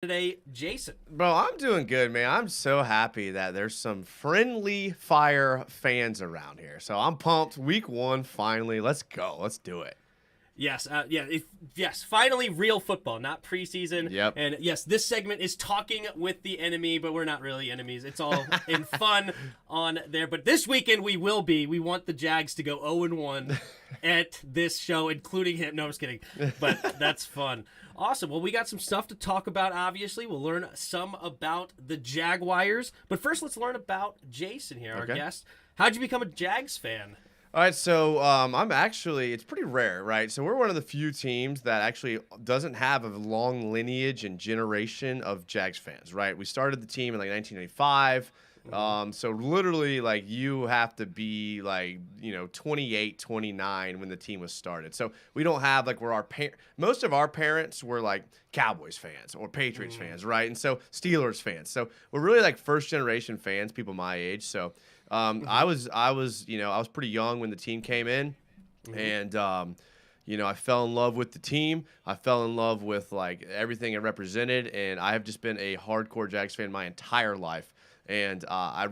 today, Jason. Bro, I'm doing good, man. I'm so happy that there's some friendly fire fans around here. So I'm pumped. Week 1, finally. Let's go. Let's do it. Yes, yes. Finally, real football, not preseason. Yep. And yes, this segment is talking with the enemy, but we're not really enemies. It's all in fun on there. But this weekend we will be. We want the Jags to go 0-1 at this show, including him. No, I'm just kidding. But that's fun. Awesome. Well, we got some stuff to talk about. Obviously, we'll learn some about the Jaguars. But first, let's learn about Jason here, our guest. How'd you become a Jags fan? All right, so I'm actually, it's pretty rare, right? So we're one of the few teams that actually doesn't have a long lineage and generation of Jags fans, right? We started the team in like 1995. So literally, like, you have to be like, 28, 29 when the team was started. So we don't have like where most of our parents were like Cowboys fans or Patriots fans, right? And so Steelers fans. So we're really like first generation fans, people my age. So I was pretty young when the team came in, and I fell in love with the team. I fell in love with like everything it represented, and I have just been a hardcore Jags fan my entire life. And I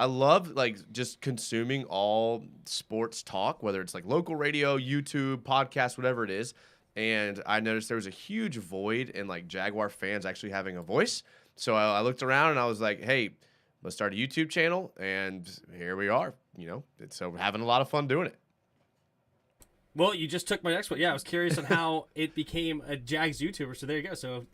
love like just consuming all sports talk, whether it's like local radio, YouTube, podcast, whatever it is. And I noticed there was a huge void in like Jaguar fans actually having a voice. So I looked around and I was like, hey, let's start a YouTube channel, and here we are. So we're having a lot of fun doing it. Well, you just took my next one. Yeah, I was curious on how it became a Jags YouTuber. So there you go. So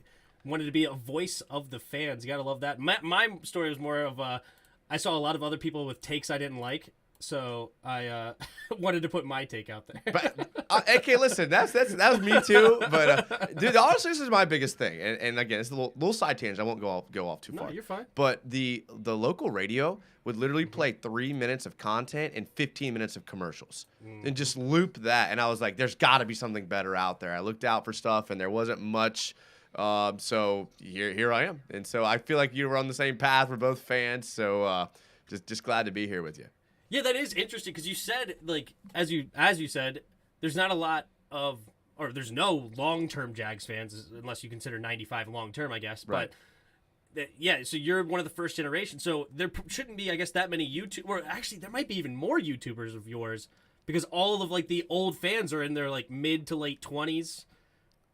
wanted to be a voice of the fans. You got to love that. My story was more of I saw a lot of other people with takes I didn't like, so I wanted to put my take out there. But okay, listen, that was me too. But dude, honestly, this is my biggest thing. And again, it's a little side tangent. I won't go off too far. No, you're fine. But the local radio would literally play 3 minutes of content and 15 minutes of commercials, and just loop that. And I was like, there's got to be something better out there. I looked out for stuff, and there wasn't much. So here I am, and so I feel like you were on the same path. We're both fans, so just glad to be here with you. Yeah, that is interesting because you said, like, as you said, there's not a lot of, or there's no long-term Jags fans unless you consider 95 long-term, I guess. Right. But yeah, so you're one of the first generation. So there shouldn't be, I guess, that many YouTube, or actually there might be even more YouTubers of yours because all of like the old fans are in their like mid to late 20s.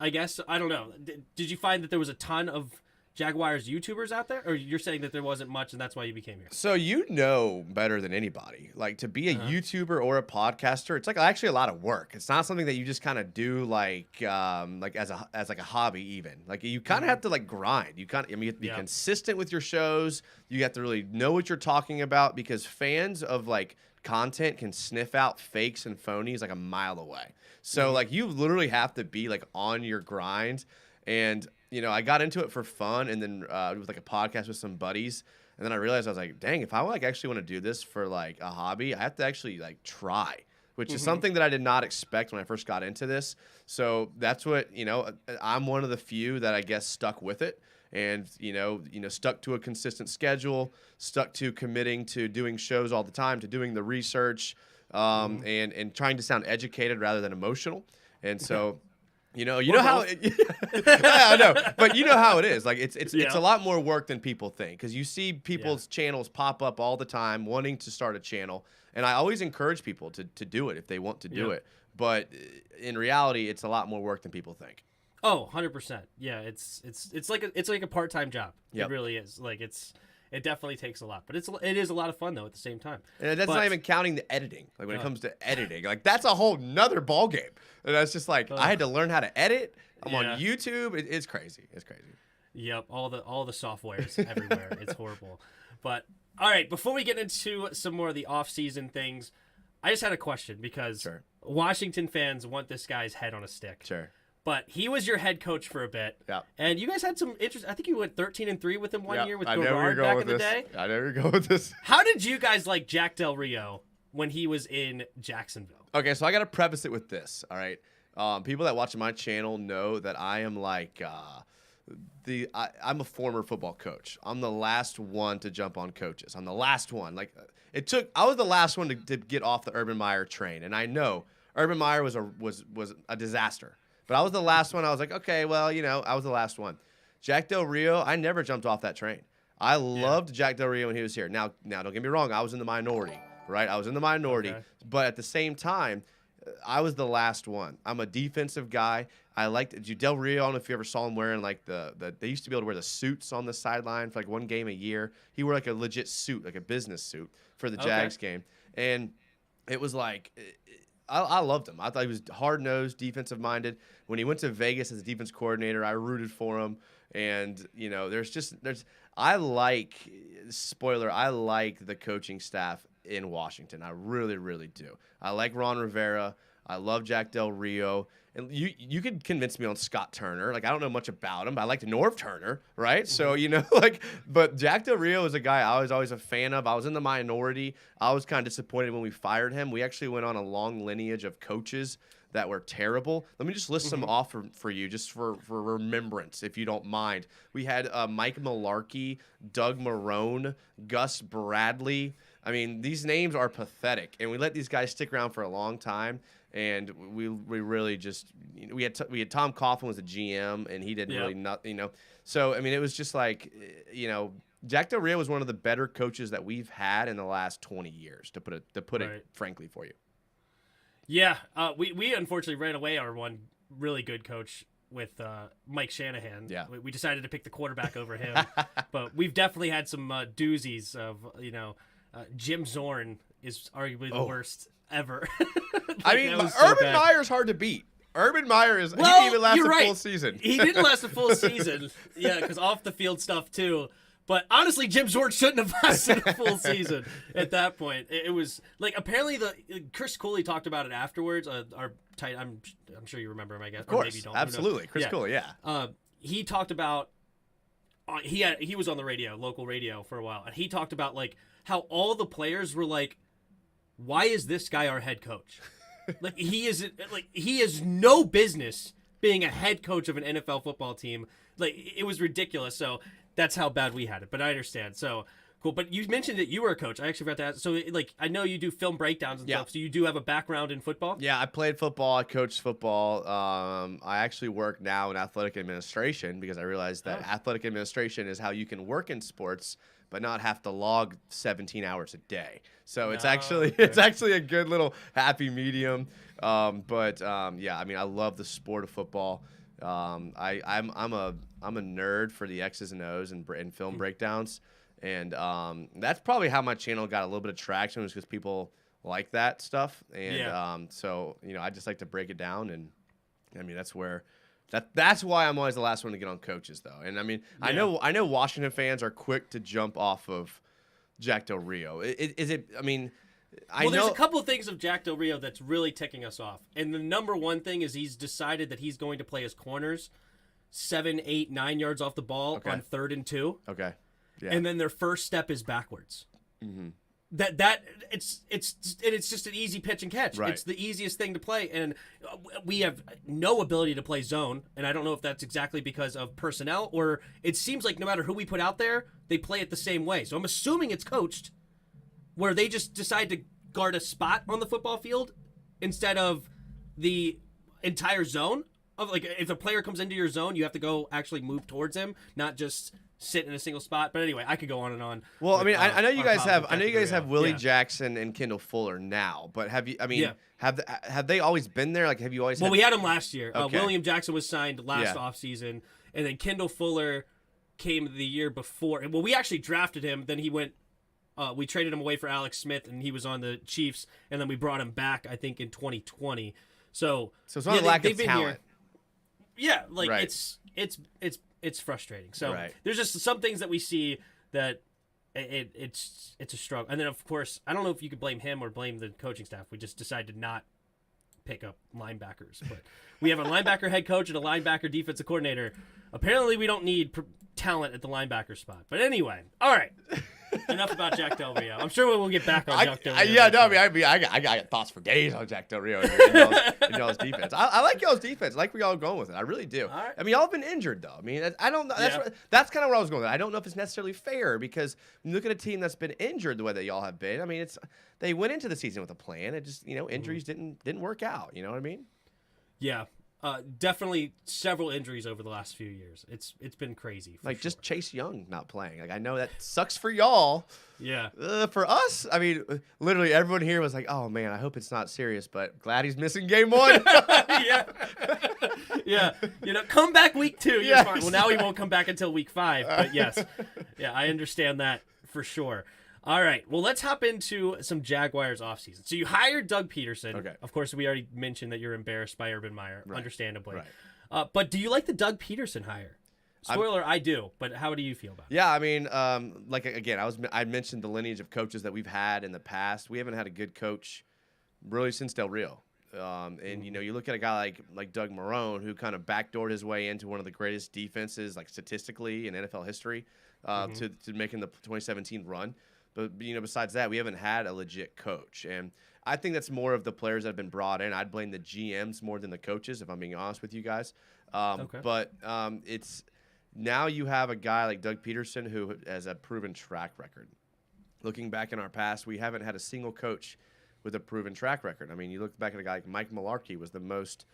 I guess. I don't know. Did you find that there was a ton of Jaguars YouTubers out there? Or you're saying that there wasn't much and that's why you became here? So you know better than anybody. Like, to be a YouTuber or a podcaster, it's like actually a lot of work. It's not something that you just kind of do like as like a hobby even. Like, you kind of have to like grind. You have to be consistent with your shows. You have to really know what you're talking about because fans of like content can sniff out fakes and phonies like a mile away. So like you literally have to be like on your grind. And I got into it for fun, and then with like a podcast with some buddies, and then I realized I was like, dang, if I like actually want to do this for like a hobby, I have to actually like try, which is something that I did not expect when I first got into this. So that's what I'm one of the few that I guess stuck with it. And stuck to a consistent schedule, stuck to committing to doing shows all the time, to doing the research, and trying to sound educated rather than emotional. And so, you know how I know, but you know how it is. Like it's a lot more work than people think because you see people's channels pop up all the time wanting to start a channel, and I always encourage people to do it if they want to do it. But in reality, it's a lot more work than people think. Oh, 100%. Yeah, it's like a part-time job. Yep. It really is. Like it definitely takes a lot, but it is a lot of fun though at the same time. And that's not even counting the editing. Like when it comes to editing, like that's a whole nother ball game. And that's just like I had to learn how to edit. I'm on YouTube. It's crazy. It's crazy. Yep, all the softwares everywhere. It's horrible. But all right, before we get into some more of the off-season things, I just had a question because Washington fans want this guy's head on a stick. Sure. But he was your head coach for a bit. Yeah. And you guys had some interest. I think you went 13-3 with him one year with Gordon back in the day. I never go with this. How did you guys like Jack Del Rio when he was in Jacksonville? Okay, so I got to preface it with this, all right? People that watch my channel know that I am like I'm a former football coach. I'm the last one to jump on coaches. I'm the last one. Like I was the last one to get off the Urban Meyer train, and I know Urban Meyer was a disaster. But I was the last one. I was like, okay, well, I was the last one. Jack Del Rio, I never jumped off that train. I loved Jack Del Rio when he was here. Now, don't get me wrong. I was in the minority, right? I was in the minority. Okay. But at the same time, I was the last one. I'm a defensive guy. I liked Del Rio. I don't know if you ever saw him wearing like they used to be able to wear the suits on the sideline for like one game a year. He wore like a legit suit, like a business suit for the Jags game. And it was like, I loved him. I thought he was hard-nosed, defensive-minded. When he went to Vegas as a defense coordinator, I rooted for him. And, you know, I like the coaching staff in Washington. I really, really do. I like Ron Rivera. I love Jack Del Rio. And you could convince me on Scott Turner. Like, I don't know much about him, but I liked Norv Turner, right? Mm-hmm. So, you know, but Jack Del Rio is a guy I was always a fan of. I was in the minority. I was kind of disappointed when we fired him. We actually went on a long lineage of coaches that were terrible. Let me just list some off for you, just for remembrance, if you don't mind. We had Mike Mularkey, Doug Marrone, Gus Bradley. I mean, these names are pathetic, and we let these guys stick around for a long time. And we really just we had Tom Coughlin was a GM, and he didn't really So I mean, it was just like, you know, Jack Del Rio was one of the better coaches that we've had in the last 20 years, to put it frankly for you. Yeah, we unfortunately ran away our one really good coach with Mike Shanahan. Yeah, we decided to pick the quarterback over him, but we've definitely had some doozies of, you know, Jim Zorn is arguably the worst ever. I mean, Urban Meyer's hard to beat. Urban Meyer he didn't even last a full season. He didn't last a full season. Yeah, because off the field stuff too. But honestly, Jim Zorn shouldn't have lasted a full season at that point. It was like, apparently Chris Cooley talked about it afterwards. Our tight, I'm sure you remember him, I guess. Of course, or maybe you don't. absolutely. Chris Cooley, yeah. He talked about he was on the radio, local radio for a while, and he talked about like how all the players were like, "Why is this guy our head coach? Like he has no business being a head coach of an NFL football team. Like it was ridiculous." So that's how bad we had it. But I understand. So cool. But you mentioned that you were a coach. I actually forgot to ask. So like I know you do film breakdowns and stuff. So you do have a background in football? Yeah, I played football. I coached football. I actually work now in athletic administration because I realized that athletic administration is how you can work in sports but not have to log 17 hours a day. So it's actually a good little happy medium. Yeah, I mean, I love the sport of football. I'm a nerd for the X's and O's and film breakdowns, and that's probably how my channel got a little bit of traction, was because people like that stuff. And so you know, I just like to break it down, and I mean that's why I'm always the last one to get on coaches, though. And I mean, I know Washington fans are quick to jump off of Jack Del Rio. Is it? I mean, there's a couple of things of Jack Del Rio that's really ticking us off. And the number one thing is he's decided that he's going to play his corners 7, 8, 9 yards off the ball on 3rd and 2. Okay. Yeah. And then their first step is backwards. Mm-hmm. It's just an easy pitch and catch. Right. It's the easiest thing to play, and we have no ability to play zone. And I don't know if that's exactly because of personnel, or it seems like no matter who we put out there, they play it the same way. So I'm assuming it's coached, where they just decide to guard a spot on the football field instead of the entire zone. Of like, if a player comes into your zone, you have to go actually move towards him, not just sit in a single spot. But anyway, I could go on and on. Well, I mean, I know you guys have Willie Jackson and Kendall Fuller now, but have you? I mean, have they always been there? Like, have you always? Well, we had him last year. William Jackson was signed last offseason, and then Kendall Fuller came the year before. Well, we actually drafted him. Then he went. We traded him away for Alex Smith, and he was on the Chiefs. And then we brought him back, I think, in 2020. So it's not a lack of talent. Yeah, like it's frustrating. So there's just some things that we see that it's a struggle. And then of course, I don't know if you could blame him or blame the coaching staff. We just decided to not pick up linebackers, but we have a linebacker head coach and a linebacker defensive coordinator. Apparently, we don't need talent at the linebacker spot. But anyway, all right. Enough about Jack Del Rio. I'm sure we'll get back on Jack Del Rio. I got thoughts for days on Jack Del Rio and y'all's defense. I like y'all's defense. I like where y'all are going with it. I really do. Right. I mean, y'all have been injured, though. I mean, I don't know. That's kind of where I was going with it. I don't know if it's necessarily fair, because when you look at a team that's been injured the way that y'all have been, I mean, they went into the season with a plan. It just, injuries didn't work out. You know what I mean? Yeah. Definitely several injuries over the last few years. It's been crazy. Like just Chase Young not playing. Like I know that sucks for y'all. Yeah. For us, I mean, literally everyone here was like, "Oh man, I hope it's not serious," but glad he's missing game 1. Yeah. Yeah. Come back week 2. You're Yes. fine. Well, now he won't come back until week 5. But yes, yeah, I understand that for sure. All right. Well, let's hop into some Jaguars offseason. So you hired Doug Pederson. Okay. Of course, we already mentioned that you're embarrassed by Urban Meyer, understandably. Right. But do you like the Doug Pederson hire? Spoiler, I do. But how do you feel about it? Yeah, I mean, like again, I mentioned the lineage of coaches that we've had in the past. We haven't had a good coach really since Del Rio. And you look at a guy like Doug Marrone, who kind of backdoored his way into one of the greatest defenses, like statistically in NFL history, to making the 2017 run. But besides that, we haven't had a legit coach, and I think that's more of the players that have been brought in. I'd blame the GMs more than the coaches, if I'm being honest with you guys. But it's now you have a guy like Doug Pederson who has a proven track record. Looking back in our past, we haven't had a single coach with a proven track record. I mean, you look back at a guy like Mike Mularkey was the most,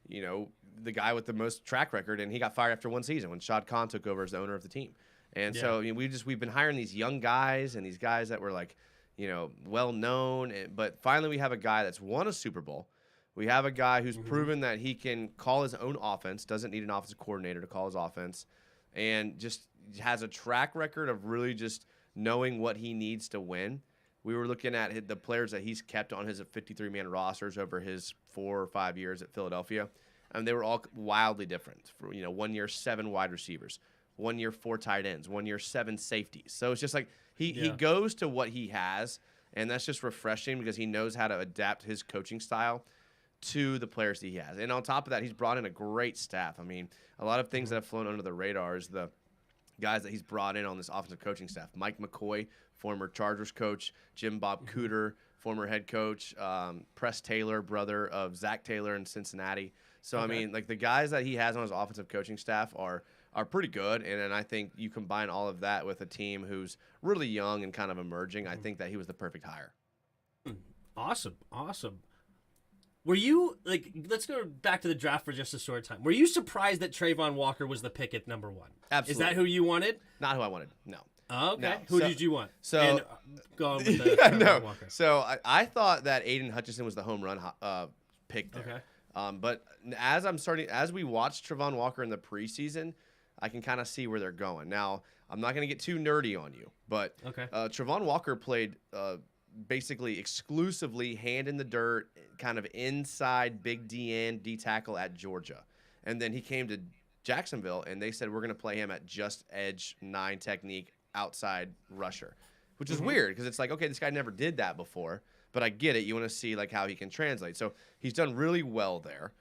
the guy with the most track record, and he got fired after one season when Shad Khan took over as the owner of the team. And so we've been hiring these young guys and these guys that were like, well known, but finally we have a guy that's won a Super Bowl. We have a guy who's proven that he can call his own offense, doesn't need an offensive coordinator to call his offense, and just has a track record of really just knowing what he needs to win. We were looking at the players that he's kept on his 53-man rosters over his 4 or 5 years at Philadelphia, and they were all wildly different. For 1 year, 7 wide receivers. 1 year, 4 tight ends. 1 year, 7 safeties. So it's just like he goes to what he has, and that's just refreshing because he knows how to adapt his coaching style to the players that he has. And on top of that, he's brought in a great staff. I mean, a lot of things that have flown under the radar is the guys that he's brought in on this offensive coaching staff. Mike McCoy, former Chargers coach. Jim Bob Cooter, former head coach. Press Taylor, brother of Zach Taylor in Cincinnati. So, I mean, like the guys that he has on his offensive coaching staff are pretty good, and I think you combine all of that with a team who's really young and kind of emerging. I think that he was the perfect hire. Awesome. Were you, let's go back to the draft for just a short time. Were you surprised that Trayvon Walker was the pick at number 1? Absolutely. Is that who you wanted? Not who I wanted, no. Oh, okay. No. Who did you want? So, and go on with the Trayvon Walker. So I thought that Aiden Hutchinson was the home run pick there. Okay. But as we watched Trayvon Walker in the preseason, I can kind of see where they're going. Now, I'm not going to get too nerdy on you, but Trayvon Walker played basically exclusively hand in the dirt, kind of inside big DN, D tackle at Georgia. And then he came to Jacksonville, and they said, we're going to play him at just edge 9 technique outside rusher, which is weird because it's like, okay, this guy never did that before, but I get it. You want to see like how he can translate. So he's done really well there.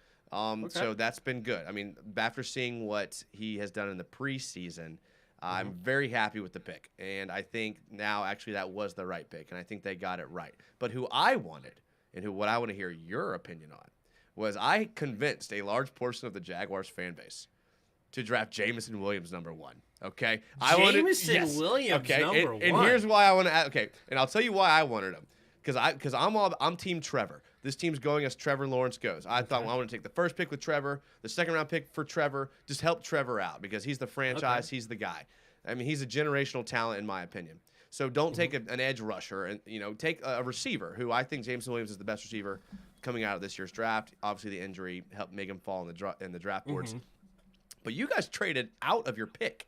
So that's been good. I mean, after seeing what he has done in the preseason, I'm very happy with the pick. And I think now actually that was the right pick, and I think they got it right. But who I wanted and what I want to hear your opinion on was I convinced a large portion of the Jaguars fan base to draft Jameson Williams number 1. Okay? Williams number 1. And here's why I want to add. Okay, and I'll tell you why I wanted him. Because I'm Team Trevor. This team's going as Trevor Lawrence goes. I thought, well, I want to take the first pick with Trevor, the second-round pick for Trevor, just help Trevor out because he's the franchise, he's the guy. I mean, he's a generational talent in my opinion. So don't take an edge rusher and take a receiver who I think Jameson Williams is the best receiver coming out of this year's draft. Obviously, the injury helped make him fall in the draft boards. But you guys traded out of your pick.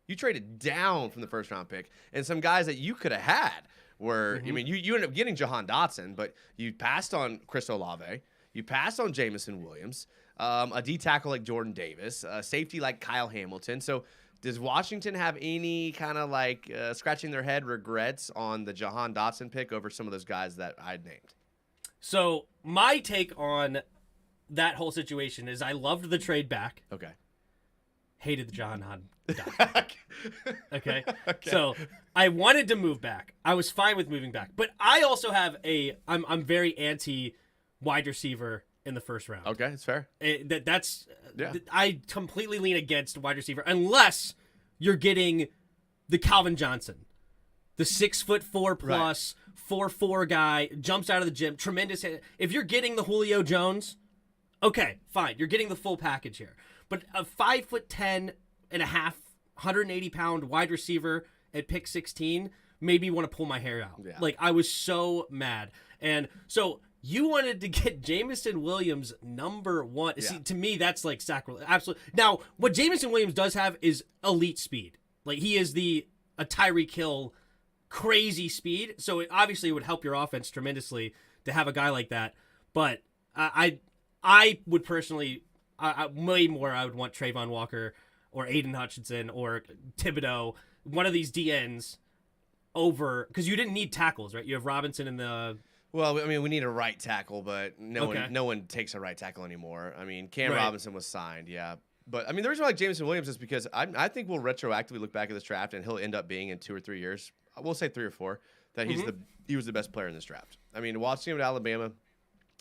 You traded down from the first-round pick, and some guys that you could have had were, I mean, you ended up getting Jahan Dotson, but you passed on Chris Olave. You passed on Jameson Williams, a D tackle like Jordan Davis, a safety like Kyle Hamilton. So does Washington have any kind of like scratching their head regrets on the Jahan Dotson pick over some of those guys that I'd named? So my take on that whole situation is I loved the trade back. Okay. Hated the Jahan Dotson. Okay. So I wanted to move back. I was fine with moving back, but I also have I'm very anti wide receiver in the first round. Okay, it's fair. I completely lean against wide receiver unless you're getting the Calvin Johnson, the 6'4" plus 4'4" guy, jumps out of the gym, tremendous hit. If you're getting the Julio Jones, Okay, fine. You're getting the full package here. But a 5'10" and a half, 180-pound wide receiver at pick 16 made me want to pull my hair out. Yeah. Like, I was so mad. And so you wanted to get Jameson Williams number 1. Yeah. See, to me, that's like sacrilege. Absolutely. Now, what Jameson Williams does have is elite speed. Like, he is a Tyreek Hill crazy speed. So it obviously would help your offense tremendously to have a guy like that. But I would personally, way more, I would want Trayvon Walker or Aiden Hutchinson or Thibodeau, one of these DNs over, because you didn't need tackles, right? You have Robinson in the... Well, I mean, we need a right tackle, but no one takes a right tackle anymore. I mean, Cam Robinson was signed, yeah. But, I mean, the reason why I like Jameson Williams is because I think we'll retroactively look back at this draft, and he'll end up being in 2 or 3 years, we'll say 3 or 4, that he was the best player in this draft. I mean, watching him at Alabama,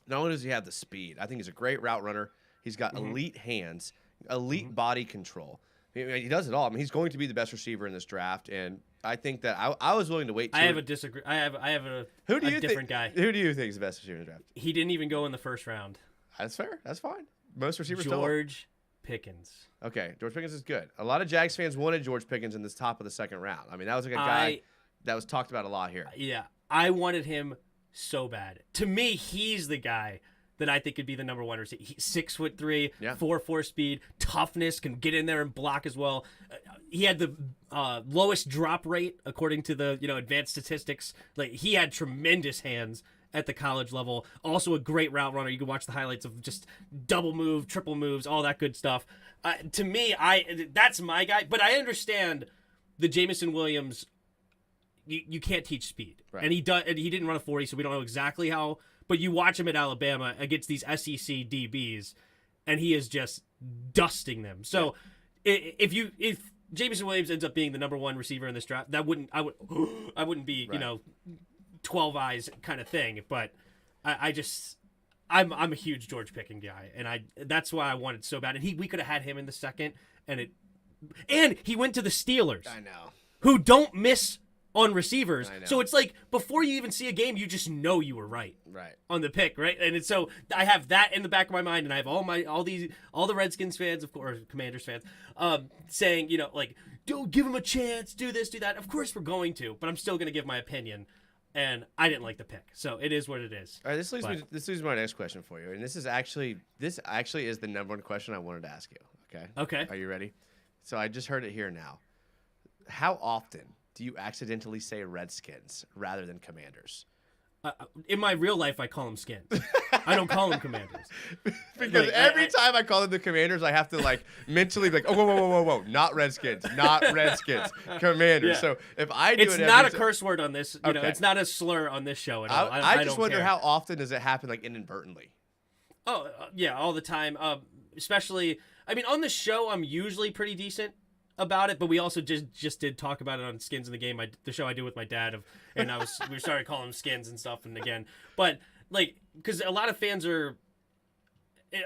not only does he have the speed, I think he's a great route runner. He's got elite hands, elite body control. He does it all. I mean, he's going to be the best receiver in this draft, and I think that I was willing to wait. I have a different guy. Who do you think is the best receiver in the draft? He didn't even go in the first round. That's fair. That's fine. Most receivers George Pickens. Okay, George Pickens is good. A lot of Jags fans wanted George Pickens in this top of the second round. I mean, that was like a guy that was talked about a lot here. Yeah, I wanted him so bad. To me, he's the guy that I think could be the number 1 receiver. He's 6'3", 4.4 speed, toughness, can get in there and block as well. He had the lowest drop rate according to the advanced statistics. Like, he had tremendous hands at the college level. Also a great route runner. You can watch the highlights of just double move, triple moves, all that good stuff. To me, that's my guy. But I understand the Jameson Williams. You can't teach speed, right. And he didn't run a 40, so we don't know exactly how. But you watch him at Alabama against these SEC DBs, and he is just dusting them. So if Jameson Williams ends up being the number 1 receiver in this draft, I wouldn't be right. 12 eyes kind of thing. But I'm a huge George Pickens guy, and that's why I wanted so bad. And we could have had him in the second, and he went to the Steelers. I know. Who don't miss on receivers. So it's like before you even see a game, you just know you were right on the pick, right? And so I have that in the back of my mind, and I have all the Redskins fans, of course, Commanders fans, saying, don't give him a chance, do this, do that. Of course we're going to, but I'm still going to give my opinion. And I didn't like the pick, so it is what it is. All right, this leads me to my next question for you, and this actually is the number 1 question I wanted to ask you. Okay. Okay. Are you ready? So I just heard it here now. How often do you accidentally say Redskins rather than Commanders? In my real life, I call them Skins. I don't call them Commanders. Because every time I call them the Commanders, I have to mentally be like, oh, whoa, not Redskins, Commanders. Yeah. So if I do it's not a curse word on this. It's not a slur on this show at all. I just wonder how often does it happen, inadvertently? Oh, yeah, all the time. Especially, on the show, I'm usually pretty decent about it, but we also just did talk about it on Skins in the Game, the show I do with my dad, we started calling them Skins and stuff, and again, but because a lot of fans or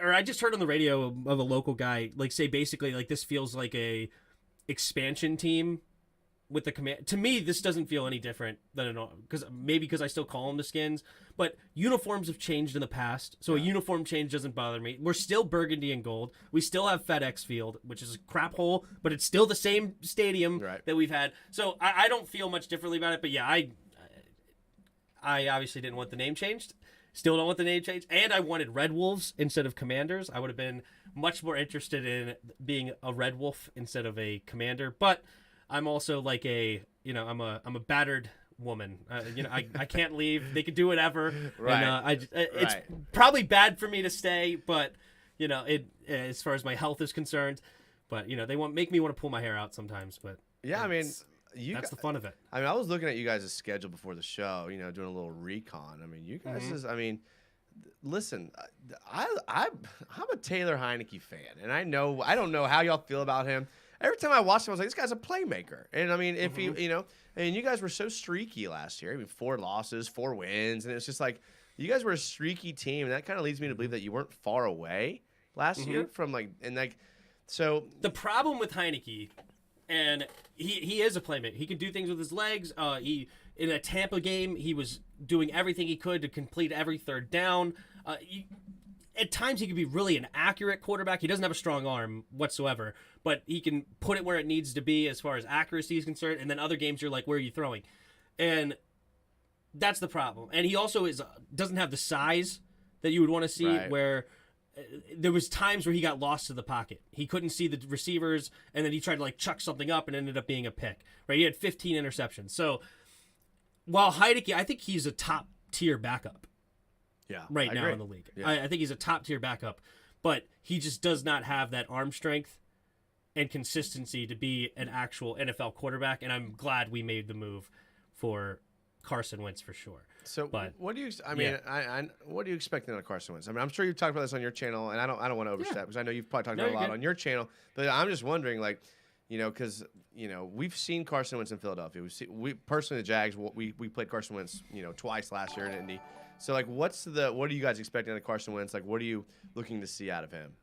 I just heard on the radio of a local guy say basically this feels like a expansion team with the command. To me, this doesn't feel any different than because I still call them the Skins, but uniforms have changed in the past, so a uniform change doesn't bother me. We're still burgundy and gold. We still have FedEx Field, which is a crap hole, but it's still the same stadium that we've had. So I don't feel much differently about it. But yeah, I obviously didn't want the name changed. Still don't want the name changed, and I wanted Red Wolves instead of Commanders. I would have been much more interested in being a Red Wolf instead of a Commander, but I'm also I'm a battered woman. I can't leave. They could do whatever. Right. And, it's probably bad for me to stay, but as far as my health is concerned, but they make me want to pull my hair out sometimes. But yeah, that's the fun of it. I was looking at you guys' schedule before the show. Doing a little recon. You guys listen. I'm a Taylor Heineke fan, and I don't know how y'all feel about him. Every time I watched him, I was like, this guy's a playmaker. And if he, and you guys were so streaky last year. 4 losses, 4 wins. And it's just you guys were a streaky team. And that kind of leads me to believe that you weren't far away last year from so. The problem with Heineke, and he is a playmaker. He can do things with his legs. In a Tampa game, he was doing everything he could to complete every third down. at times he can be really an accurate quarterback. He doesn't have a strong arm whatsoever, but he can put it where it needs to be as far as accuracy is concerned. And then other games you're like, where are you throwing? And that's the problem. And he also doesn't have the size that you would want to see, where there was times where he got lost to the pocket. He couldn't see the receivers, and then he tried to like chuck something up and ended up being a pick. Right? He had 15 interceptions. So while Heinicke, I think he's a top tier backup. Yeah, right now in the league. Yeah. I think he's a top tier backup, but he just does not have that arm strength and consistency to be an actual NFL quarterback. And I'm glad we made the move for Carson Wentz for sure. So, but what do you? I mean, what do you expect out of Carson Wentz? I mean, I'm sure you've talked about this on your channel, and I don't want to overstep because I know you've probably talked about it a lot on your channel. But I'm just wondering, like, because we've seen Carson Wentz in Philadelphia. We personally, the Jags, we played Carson Wentz, twice last year in Indy. So, like, what are you guys expecting out of Carson Wentz? Like, what are you looking to see out of him?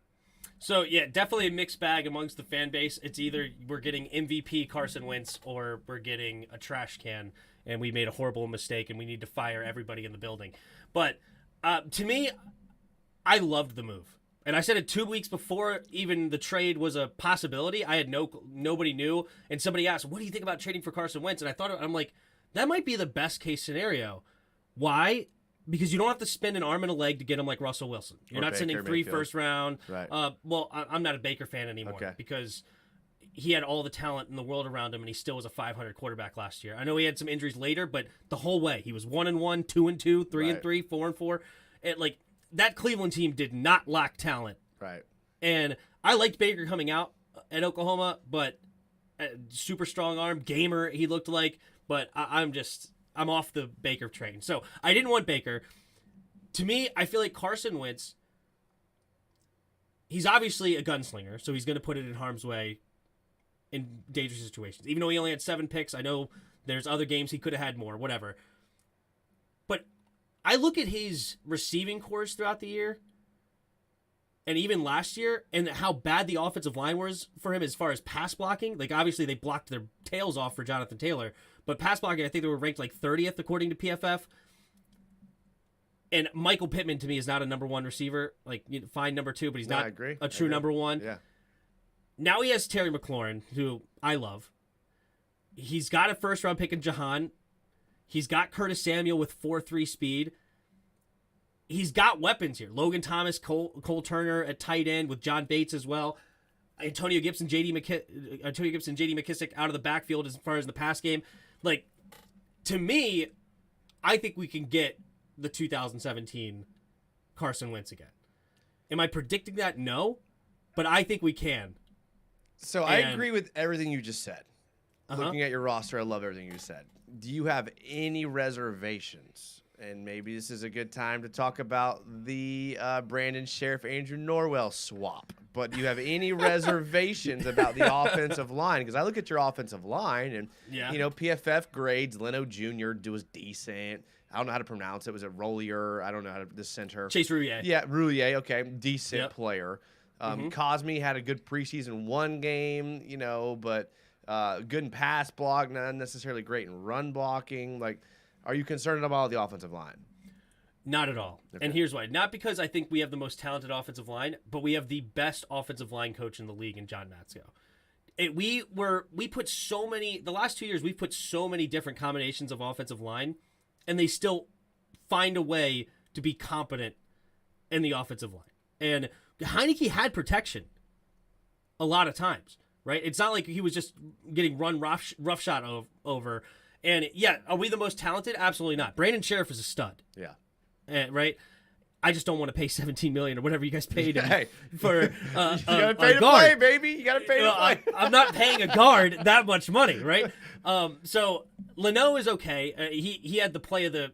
So, yeah, definitely a mixed bag amongst the fan base. It's either we're getting MVP Carson Wentz or we're getting a trash can, and we made a horrible mistake, and we need to fire everybody in the building. But to me, I loved the move. And I said it 2 weeks before even the trade was a possibility. I had nobody knew. And somebody asked, what do you think about trading for Carson Wentz? And I'm like, that might be the best case scenario. Why? Because you don't have to spend an arm and a leg to get him like Russell Wilson. You're not sending 3 first round. Right. Well, I'm not a Baker fan anymore because he had all the talent in the world around him, and he still was a 500 quarterback last year. I know he had some injuries later, but the whole way he was 1-1, 2-2, 3-3, 4-4. Like that Cleveland team did not lack talent. Right. And I liked Baker coming out at Oklahoma, but super strong arm, gamer he looked like. But I'm off the Baker train. So I didn't want Baker. To me, I feel like Carson Wentz, he's obviously a gunslinger, so he's going to put it in harm's way in dangerous situations. Even though he only had 7 picks, I know there's other games he could have had more, whatever. But I look at his receiving course throughout the year, and even last year, and how bad the offensive line was for him as far as pass blocking. Like, obviously, they blocked their tails off for Jonathan Taylor. But pass blocking, I think they were ranked like 30th according to PFF. And Michael Pittman, to me, is not a number 1 receiver. Like, fine number 2, but he's not a true number 1. Yeah. Now he has Terry McLaurin, who I love. He's got a first-round pick in Jahan. He's got Curtis Samuel with 4.3 speed. He's got weapons here. Logan Thomas, Cole Turner at tight end with John Bates as well. Antonio Gibson, J.D. McKissick out of the backfield as far as the pass game. Like, to me, I think we can get the 2017 Carson Wentz again. Am I predicting that? No. But I think we can. So I agree with everything you just said. Looking at your roster, I love everything you said. Do you have any reservations? And maybe this is a good time to talk about the Brandon Scherff, Andrew Norwell swap. But do you have any reservations about the offensive line? Because I look at your offensive line, and PFF grades Leno Jr. was decent. I don't know how to pronounce it. Was it Rollier? I don't know how to. The center. Chase Roulier. Yeah, Roulier. Okay, decent player. Cosme had a good preseason 1 game, but good in pass block, not necessarily great in run blocking. Like, are you concerned about the offensive line? Not at all. Okay. And here's why. Not because I think we have the most talented offensive line, but we have the best offensive line coach in the league in John Matsko. We put so many, the last 2 years, we've put so many different combinations of offensive line, and they still find a way to be competent in the offensive line. And Heinicke had protection a lot of times, right? It's not like he was just getting run roughshod over. And yeah, are we the most talented? Absolutely not. Brandon Scherff is a stud. Yeah. Right? I just don't want to pay $17 million or whatever you guys paid him for you gotta pay to guard. play, baby. You gotta pay to play. I'm not paying a guard that much money, right? So Leno is okay. He had the play of the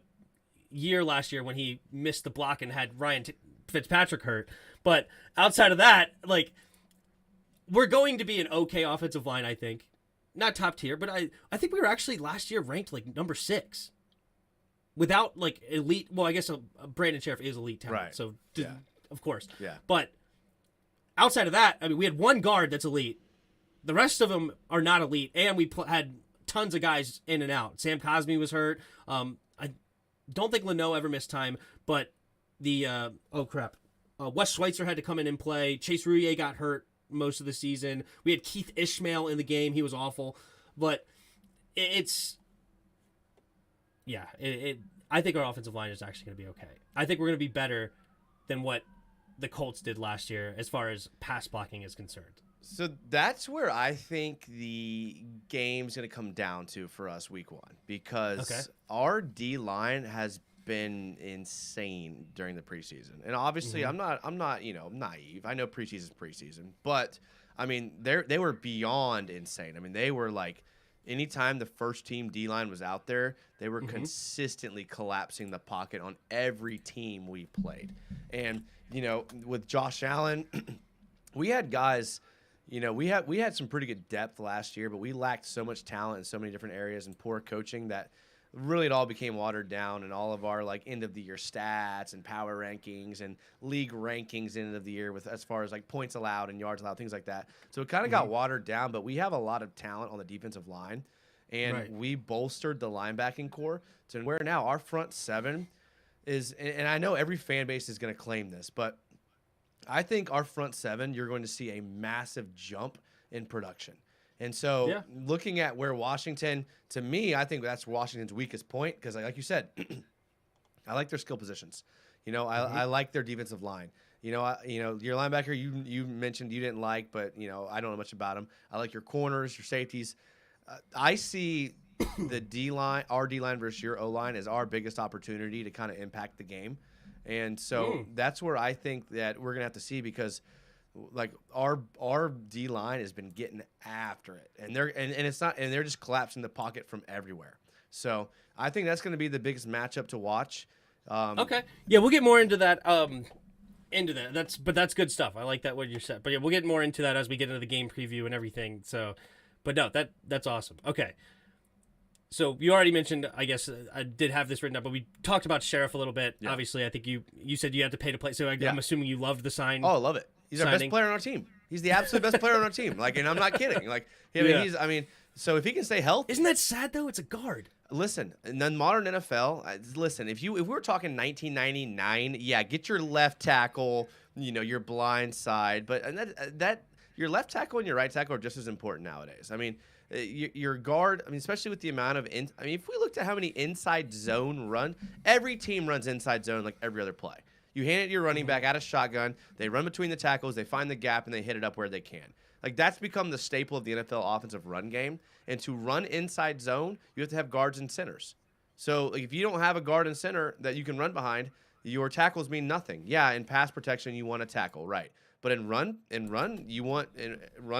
year last year when he missed the block and had Ryan Fitzpatrick hurt. But outside of that, like, we're going to be an okay offensive line, I think. Not top tier, but I think we were actually last year ranked like number 6. Without like elite, well, I guess Brandon Scherff is elite talent, right. So of course. Yeah. But outside of that, I mean, we had 1 guard that's elite. The rest of them are not elite, and we had tons of guys in and out. Sam Cosme was hurt. I don't think Leno ever missed time, but the Wes Schweitzer had to come in and play. Chase Roullier got hurt most of the season. We had Keith Ishmael in the game. He was awful. But I think our offensive line is actually going to be okay. I think we're going to be better than what the Colts did last year as far as pass blocking is concerned. So that's where I think the game's going to come down to for us week 1, because our D-line has been insane during the preseason. And obviously I'm not naive. I know preseason's preseason, but I mean, they were beyond insane. I mean, they were like, anytime the first team D-line was out there, they were consistently collapsing the pocket on every team we played. And, with Josh Allen, we had guys, we had some pretty good depth last year, but we lacked so much talent in so many different areas and poor coaching that really it all became watered down, and all of our like end of the year stats and power rankings and league rankings end of the year with as far as like points allowed and yards allowed, things like that. So it kind of got watered down, but we have a lot of talent on the defensive line, and we bolstered the linebacking core to where now our front seven is, and I know every fan base is going to claim this, but I think our front seven, you're going to see a massive jump in production. And so looking at where Washington, to me, I think that's Washington's weakest point because, like you said, I like their skill positions. I like their defensive line. Your linebacker, you mentioned you didn't like, but, I don't know much about him. I like your corners, your safeties. I see the D-line, our D-line versus your O-line as our biggest opportunity to kind of impact the game. And so that's where I think that we're going to have to see because – like our D line has been getting after it, and they're just collapsing the pocket from everywhere. So I think that's going to be the biggest matchup to watch. Okay, yeah, we'll get more into that. That's good stuff. I like that what you said. But yeah, we'll get more into that as we get into the game preview and everything. So, but no, that's awesome. Okay. So you already mentioned, I guess I did have this written up, but we talked about Scherff a little bit. Yeah. Obviously, I think you said you had to pay to play. So I'm assuming you loved the sign. Oh, I love it. He's our best player on our team. He's the absolute best player on our team. Like, and I'm not kidding. Like, so if he can stay healthy. Isn't that sad though? It's a guard. Listen, in the modern NFL, if we were talking 1999, get your left tackle, your blind side, but that your left tackle and your right tackle are just as important nowadays. I mean, your guard, especially with the amount of if we looked at how many inside zone run, every team runs inside zone like every other play. You hand it to your running back out of shotgun. They run between the tackles. They find the gap, and they hit it up where they can. Like, that's become the staple of the NFL offensive run game. And to run inside zone, you have to have guards and centers. So if you don't have a guard and center that you can run behind, your tackles mean nothing. Yeah, in pass protection, you want a tackle, right. But in run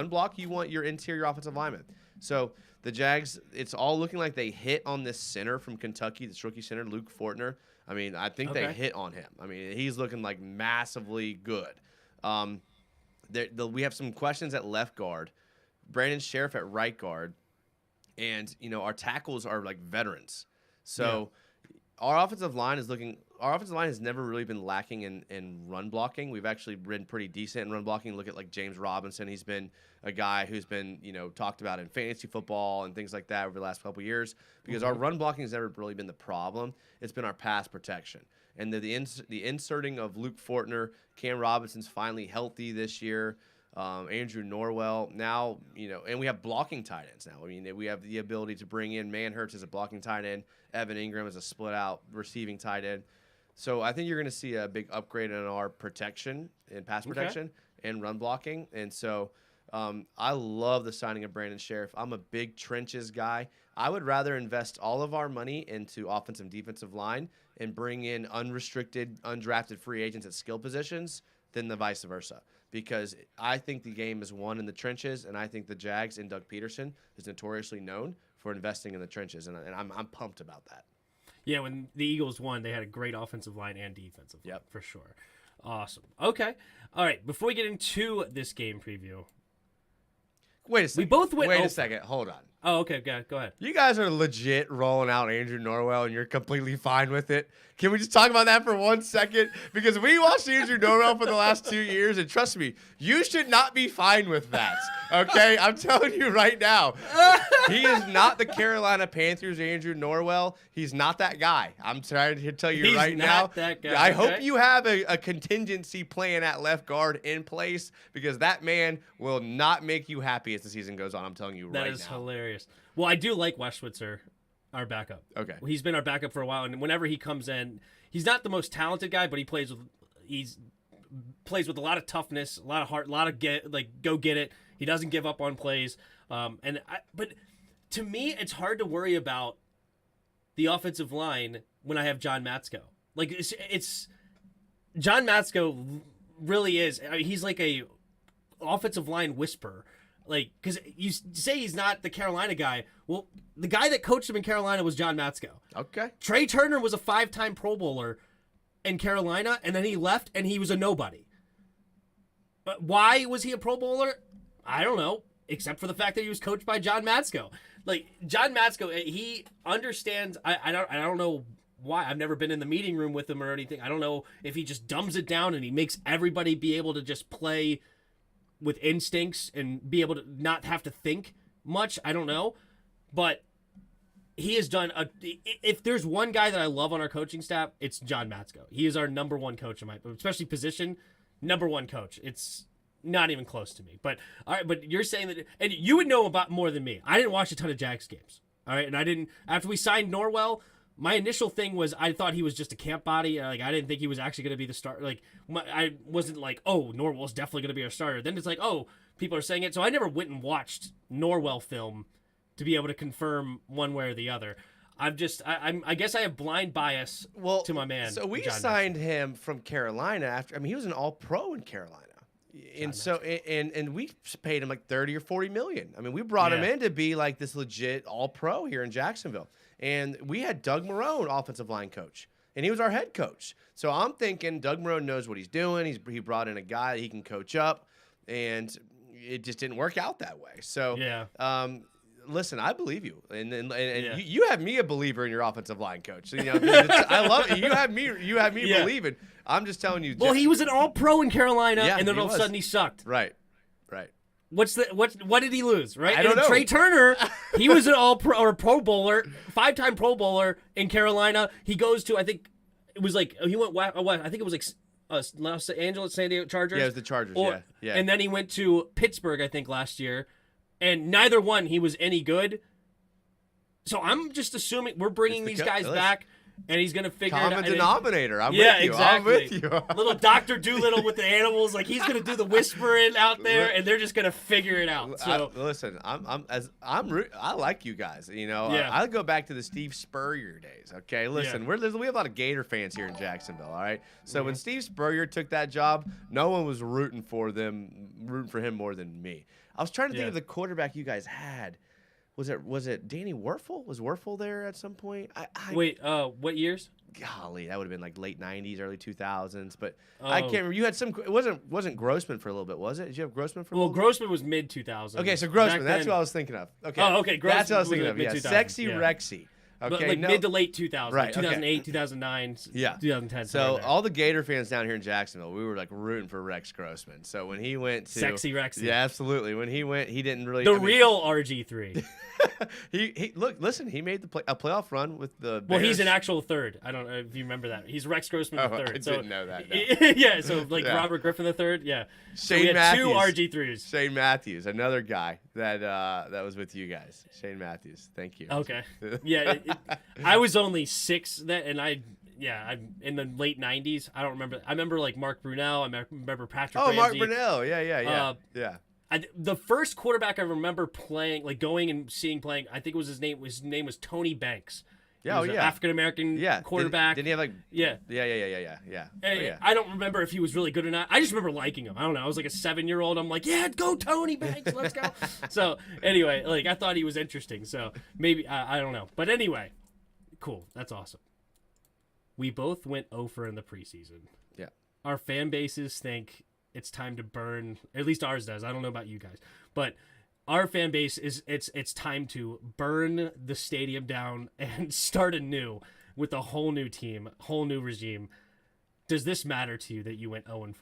block, you want your interior offensive lineman. So the Jags, it's all looking like they hit on this center from Kentucky, this rookie center, Luke Fortner. I think they hit on him. He's looking like massively good. We have some questions at left guard, Brandon Scherff at right guard, and our tackles are like veterans. So our offensive line has never really been lacking in run blocking. We've actually been pretty decent in run blocking. Look at like James Robinson. He's been a guy who's been, talked about in fantasy football and things like that over the last couple of years because our run blocking has never really been the problem. It's been our pass protection. And the inserting of Luke Fortner, Cam Robinson's finally healthy this year. Andrew Norwell now, and we have blocking tight ends now. We have the ability to bring in Manhurts as a blocking tight end, Evan Ingram as a split out receiving tight end. So I think you're going to see a big upgrade in our protection and pass protection and run blocking. And so I love the signing of Brandon Scherff. I'm a big trenches guy. I would rather invest all of our money into offensive and defensive line and bring in unrestricted, undrafted free agents at skill positions than the vice versa. Because I think the game is won in the trenches, and I think the Jags and Doug Pederson is notoriously known for investing in the trenches, and I'm pumped about that. Yeah, when the Eagles won, they had a great offensive line and defensive line, for sure. Awesome. Okay. All right, before we get into this game preview. Wait a second. We both went Wait a second. Hold on. Oh, okay, go ahead. You guys are legit rolling out Andrew Norwell, and you're completely fine with it. Can we just talk about that for 1 second? Because we watched Andrew Norwell for the last 2 years, and trust me, you should not be fine with that. Okay? I'm telling you right now. He is not the Carolina Panthers Andrew Norwell. He's not that guy. I'm trying to tell you right now. He's not that guy. I hope you have a contingency plan at left guard in place, because that man will not make you happy as the season goes on. I'm telling you right now. That is hilarious. Well, I do like Wes Schweitzer, our backup. Okay. He's been our backup for a while, and whenever he comes in, he's not the most talented guy, but he plays with a lot of toughness, a lot of heart, a lot of go get it. He doesn't give up on plays. But to me, it's hard to worry about the offensive line when I have John Matsko. Like it's John Matsko really is. I mean, he's like a offensive line whisperer. Like, because you say he's not the Carolina guy. Well, the guy that coached him in Carolina was John Matsko. Okay. Trey Turner was a 5-time Pro Bowler in Carolina, and then he left, and he was a nobody. But why was he a Pro Bowler? I don't know, except for the fact that he was coached by John Matsko. Like, John Matsko, he understands. I don't know why. I've never been in the meeting room with him or anything. I don't know if he just dumbs it down and he makes everybody be able to just play with instincts and be able to not have to think much. I don't know. But he has done if there's one guy that I love on our coaching staff, it's John Matsko. He is our number one coach in especially position, number one coach. It's not even close to me. But all right, but you're saying that, and you would know about more than me. I didn't watch a ton of Jags games. All right, and I didn't after we signed Norwell. My initial thing was I thought he was just a camp body. Like, I didn't think he was actually going to be the starter. Like, I wasn't like, oh, Norwell's definitely going to be our starter. Then it's like, oh, people are saying it. So I never went and watched Norwell film to be able to confirm one way or the other. I guess I have blind bias to my man. So we John signed him from Carolina after. I mean, he was an All-Pro in Carolina. And we paid him like 30 or 40 million. I mean, we brought him in to be like this legit All-Pro here in Jacksonville. And we had Doug Marrone, offensive line coach, and he was our head coach. So I'm thinking Doug Marrone knows what he's doing. He brought in a guy that he can coach up, and it just didn't work out that way. So listen, I believe you, and you have me a believer in your offensive line coach. So, I love it. You have me believing. I'm just telling you. Well, he was an All-Pro in Carolina, and then all of a sudden he sucked. Right. What did he lose, right? I don't know. Trey Turner, he was an All-Pro or Pro Bowler, 5-time Pro Bowler in Carolina. He goes to, I think it was like he went west. I think it was like Los Angeles, San Diego Chargers. Yeah, it was the Chargers. Yeah. And then he went to Pittsburgh, I think, last year, and neither one he was any good. So I'm just assuming we're bringing these guys back. And he's going to figure it out. Common denominator. I'm with you. Exactly. I'm with you. Little Dr. Doolittle with the animals. Like, he's going to do the whispering out there, and they're just going to figure it out. So listen, I like you guys. I'll go back to the Steve Spurrier days. Okay, listen, we have a lot of Gator fans here in Jacksonville. All right, so when Steve Spurrier took that job, no one was rooting for him more than me. I was trying to think of the quarterback you guys had. Was it Danny Werfel? Was Werfel there at some point? Wait, what years? Golly, that would have been like late 90s, early 2000s. But I can't remember. You had some. It wasn't Grossman for a little bit, was it? Did you have Grossman for a little bit? Well, Grossman was mid 2000s. Okay, so Grossman. That's what I was thinking of. Okay. Oh, okay. Grossman that's what I was thinking of. Yeah, Sexy Rexy. Okay, but mid to late 2000s. Right. 2008, 2009, 2010. So all the Gator fans down here in Jacksonville, we were like rooting for Rex Grossman. So when he went to Sexy Rexy. Yeah, absolutely. When he went, he didn't really real RG3. He made a playoff run with the Bears. Well, he's an actual third. I don't know if you remember that. He's Rex Grossman the third. I didn't know that. No. Yeah, so like Robert Griffin the third. Yeah. Shane Matthews. 2 RG3s. Shane Matthews, another guy that was with you guys. Shane Matthews. Thank you. Okay. Yeah, I was only 6 then, and I'm in the late 90s. I don't remember. I remember like Mark Brunell. I remember Patrick Ramsey. Mark Brunell. Yeah. The first quarterback I remember playing, like going and seeing playing, I think his name was Tony Banks. Yeah, an African-American quarterback. Did he have like... Yeah. Yeah. I don't remember if he was really good or not. I just remember liking him. I don't know. I was like a 7-year-old. I'm like, yeah, go Tony Banks. Let's go. So anyway, like I thought he was interesting. So maybe, I don't know. But anyway, cool. That's awesome. We both went 0 in the preseason. Yeah. Our fan bases think it's time to burn. At least ours does. I don't know about you guys. But our fan base it's time to burn the stadium down and start anew with a whole new team, whole new regime. Does this matter to you that you went 0-4?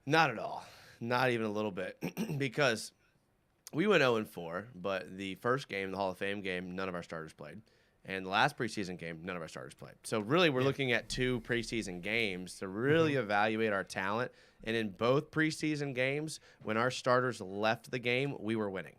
Not at all. Not even a little bit. Because we went 0-4, but the first game, the Hall of Fame game, none of our starters played. And the last preseason game, none of our starters played. So really, we're looking at 2 preseason games to really evaluate our talent. And in both preseason games, when our starters left the game, we were winning.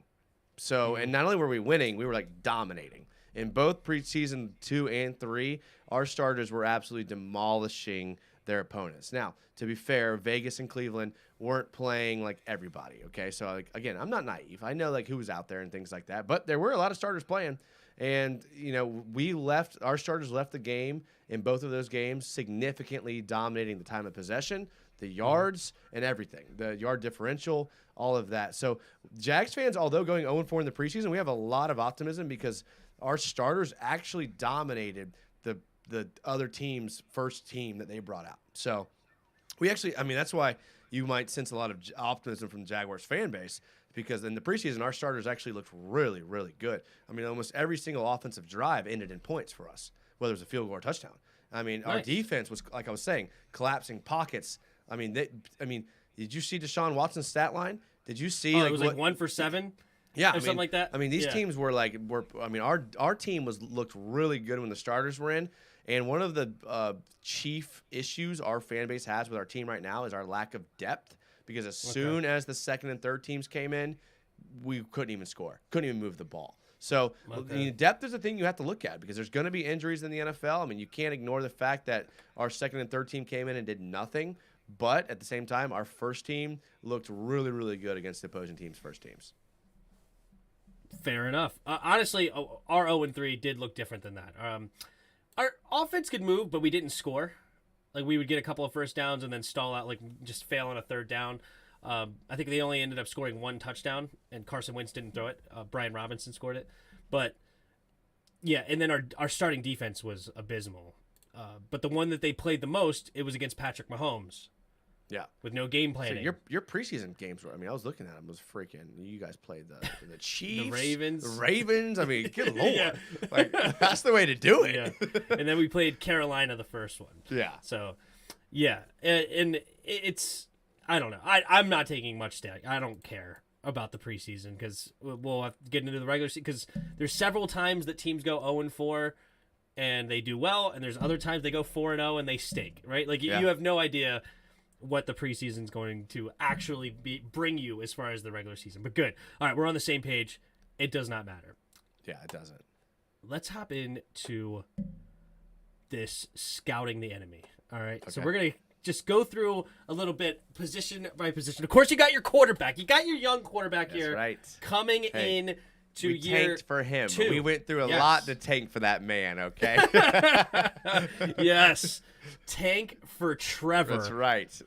So, and not only were we winning, we were like dominating. In both preseason 2 and 3, our starters were absolutely demolishing their opponents. Now, to be fair, Vegas and Cleveland weren't playing like everybody, okay? So, like, again, I'm not naive. I know like who was out there and things like that, but there were a lot of starters playing. And, you know, our starters left the game in both of those games, significantly dominating the time of possession, the yards, and everything, the yard differential, all of that. So, Jags fans, although going 0-4 in the preseason, we have a lot of optimism because our starters actually dominated the other team's first team that they brought out. So, we actually, I mean, that's why you might sense a lot of optimism from the Jaguars fan base, because in the preseason, our starters actually looked really, really good. I mean, almost every single offensive drive ended in points for us, whether it was a field goal or a touchdown. I mean, our defense was, like I was saying, collapsing pockets. I mean, did you see Deshaun Watson's stat line? Did you see? It was like 1 for 7. Yeah, or something like that. I mean, these teams were like, our team looked really good when the starters were in. And one of the chief issues our fan base has with our team right now is our lack of depth. Because as soon as the second and third teams came in, we couldn't even score, couldn't even move the ball. So depth is a thing you have to look at because there's going to be injuries in the NFL. I mean, you can't ignore the fact that our second and third team came in and did nothing. But at the same time, our first team looked really, really good against the opposing team's first teams. Fair enough. Honestly, our 0-3 did look different than that. Our offense could move, but we didn't score. Like, we would get a couple of first downs and then stall out, like, just fail on a third down. I think they only ended up scoring 1 touchdown, and Carson Wentz didn't throw it. Brian Robinson scored it. But, yeah, and then our starting defense was abysmal. But the one that they played the most, it was against Patrick Mahomes. Yeah. With no game planning. So your preseason games were, I mean, I was looking at them, was freaking, you guys played the Chiefs. The Ravens. The Ravens. I mean, good Lord. Yeah. Like, that's the way to do it. Yeah. And then we played Carolina the first one. Yeah. So, yeah. And it's, I don't know. I'm not taking much stake. I don't care about the preseason because we'll have to get into the regular season because there's several times that teams go 0-4 and they do well, and there's other times they go 4-0 and they stink, right? Like, you have no idea what the preseason is going to actually bring you as far as the regular season. But good. All right, we're on the same page. It does not matter. Yeah, it doesn't. Let's hop into this scouting the enemy. All right, Okay. So we're going to just go through a little bit position by position. Of course, you got your quarterback. You got your young quarterback here coming in to we year tanked for him. 2. We went through a lot to tank for that man, okay? Yes. Tank for Trevor.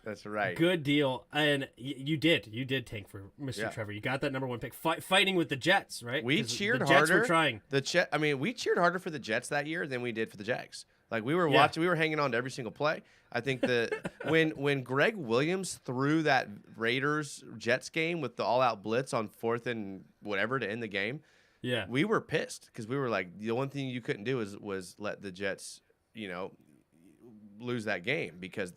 That's right. Good deal. And you did tank for Mr. Trevor. You got that number 1 pick. Fighting with the Jets, right? We cheered the harder. Jets were trying. We cheered harder for the Jets that year than we did for the Jags. Like, we were watching, we were hanging on to every single play. I think when Greg Williams threw that Raiders-Jets game with the all-out blitz on 4th and whatever to end the game, we were pissed because we were like, the one thing you couldn't do was let the Jets, lose that game because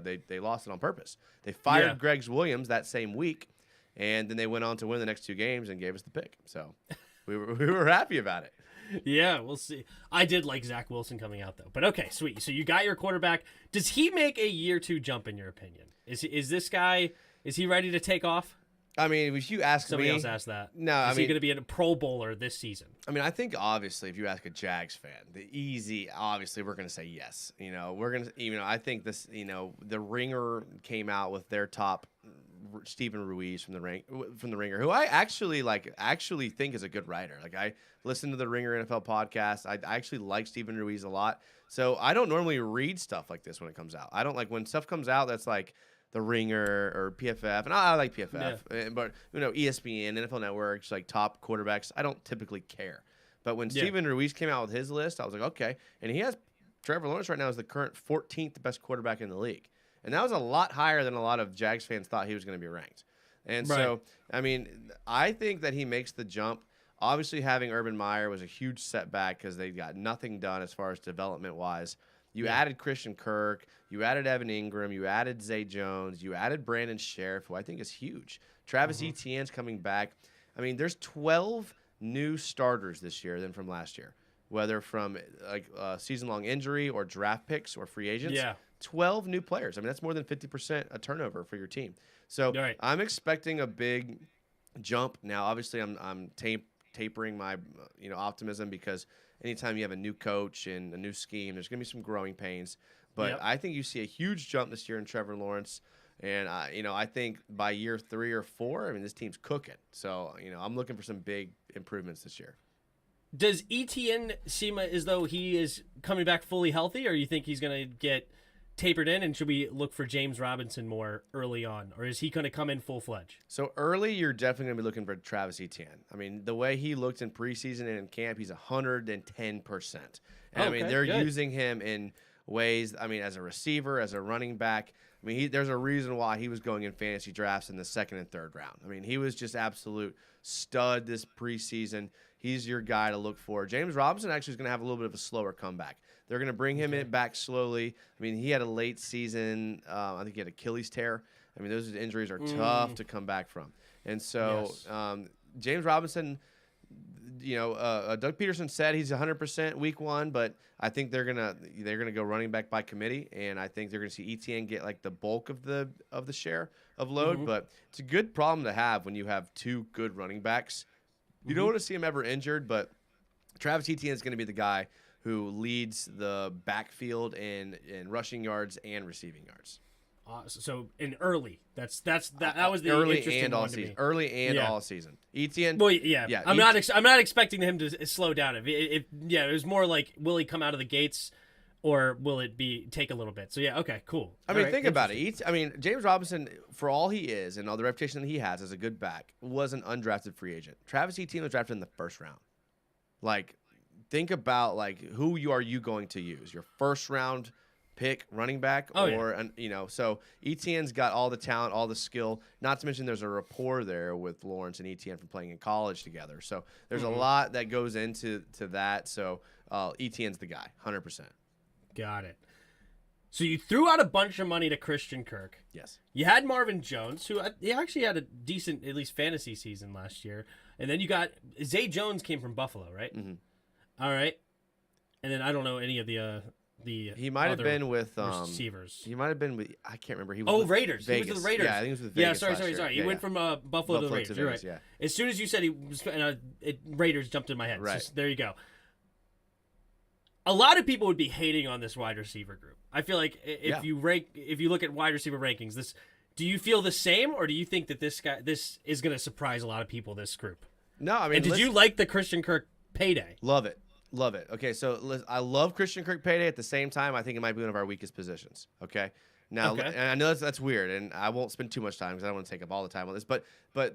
they lost it on purpose. They fired Greg Williams that same week, and then they went on to win the next 2 games and gave us the pick. So we were happy about it. Yeah, we'll see. I did like Zach Wilson coming out, though. But okay, sweet. So you got your quarterback. Does he make a year 2 jump, in your opinion? Is this guy, is he ready to take off? I mean, if you ask Somebody else asked that. No, is he going to be a Pro Bowler this season? I mean, I think obviously if you ask a Jags fan, obviously we're going to say yes. I think this, the Ringer came out with their top Stephen Ruiz from the Ringer, who I actually think is a good writer. Like, I listen to the Ringer NFL podcast. I actually like Stephen Ruiz a lot. So I don't normally read stuff like this when it comes out. I don't like when stuff comes out that's like the Ringer or PFF, and I like PFF, but ESPN, NFL Network, like top quarterbacks, I don't typically care. But when Stephen Ruiz came out with his list, I was like, okay, and he has Trevor Lawrence right now as the current 14th best quarterback in the league, and that was a lot higher than a lot of Jags fans thought he was going to be ranked. And Right. so, I mean, I think that he makes the jump. Obviously, having Urban Meyer was a huge setback because they got nothing done as far as development-wise. You added Christian Kirk. You added Evan Ingram. You added Zay Jones. You added Brandon Scherff, who I think is huge. Travis Etienne's coming back. I mean, there's 12 new starters this year than from last year, whether from like season-long injury or draft picks or free agents. Yeah. 12 new players. I mean, that's more than 50% a turnover for your team. So Right. I'm expecting a big jump. Now, obviously, I'm tapering my optimism because anytime you have a new coach and a new scheme, there's going to be some growing pains. But I think you see a huge jump this year in Trevor Lawrence. And, I think by year 3 or 4, I mean, this team's cooking. So, I'm looking for some big improvements this year. Does Etienne seem as though he is coming back fully healthy, or you think he's going to get tapered in, and should we look for James Robinson more early on, or is he going to come in full-fledged? So early, you're definitely going to be looking for Travis Etienne. I mean, the way he looked in preseason and in camp, he's 110%. And I mean, they're using him in ways, I mean, as a receiver, as a running back. I mean, there's a reason why he was going in fantasy drafts in the 2nd and 3rd round. I mean, he was just absolute stud this preseason. He's your guy to look for. James Robinson actually is going to have a little bit of a slower comeback. They're going to bring him in back slowly. I mean, he had a late season. I think he had Achilles tear. I mean, those injuries are tough to come back from. And so James Robinson, Doug Pederson said he's 100% week 1, but I think they're gonna go running back by committee, and I think they're gonna see Etienne get like the bulk of the share of load. But it's a good problem to have when you have 2 good running backs. You don't want to see him ever injured, but Travis Etienne is going to be the guy who leads the backfield in rushing yards and receiving yards. So in early, that was the early interesting and one all to season. me. Early and all season. Etienne. Well, yeah. I'm not expecting him to slow down. It was more like, will he come out of the gates, or will it take a little bit? So okay, cool. I mean, think about it. James Robinson, for all he is and all the reputation that he has as a good back, was an undrafted free agent. Travis Etienne was drafted in the 1st round. Like, think about who are you going to use? Your 1st round pick running back, so Etienne's got all the talent, all the skill, not to mention there's a rapport there with Lawrence and Etienne from playing in college together. So there's a lot that goes into that. So Etienne's the guy, 100%. Got it. So you threw out a bunch of money to Christian Kirk. Yes. You had Marvin Jones, who he actually had a decent, at least fantasy season last year. And then you got Zay Jones came from Buffalo, right? Mm-hmm. All right. And then I don't know any of the he might have been with receivers. He might have been with, I can't remember. He was with Raiders. Vegas. He was with the Raiders. Yeah, I think he was with Vegas. Sorry. He went from Buffalo to the Raiders. You're right. Yeah. As soon as you said he was, Raiders jumped in my head. Right. So there you go. A lot of people would be hating on this wide receiver group. I feel like if you look at wide receiver rankings, do you feel the same, or do you think that this is going to surprise a lot of people? This group. No, I mean, did you like the Christian Kirk payday? Love it. Okay, so I love Christian Kirk payday. At the same time, I think it might be one of our weakest positions. Okay. Now, and I know that's weird, and I won't spend too much time because I don't want to take up all the time on this. But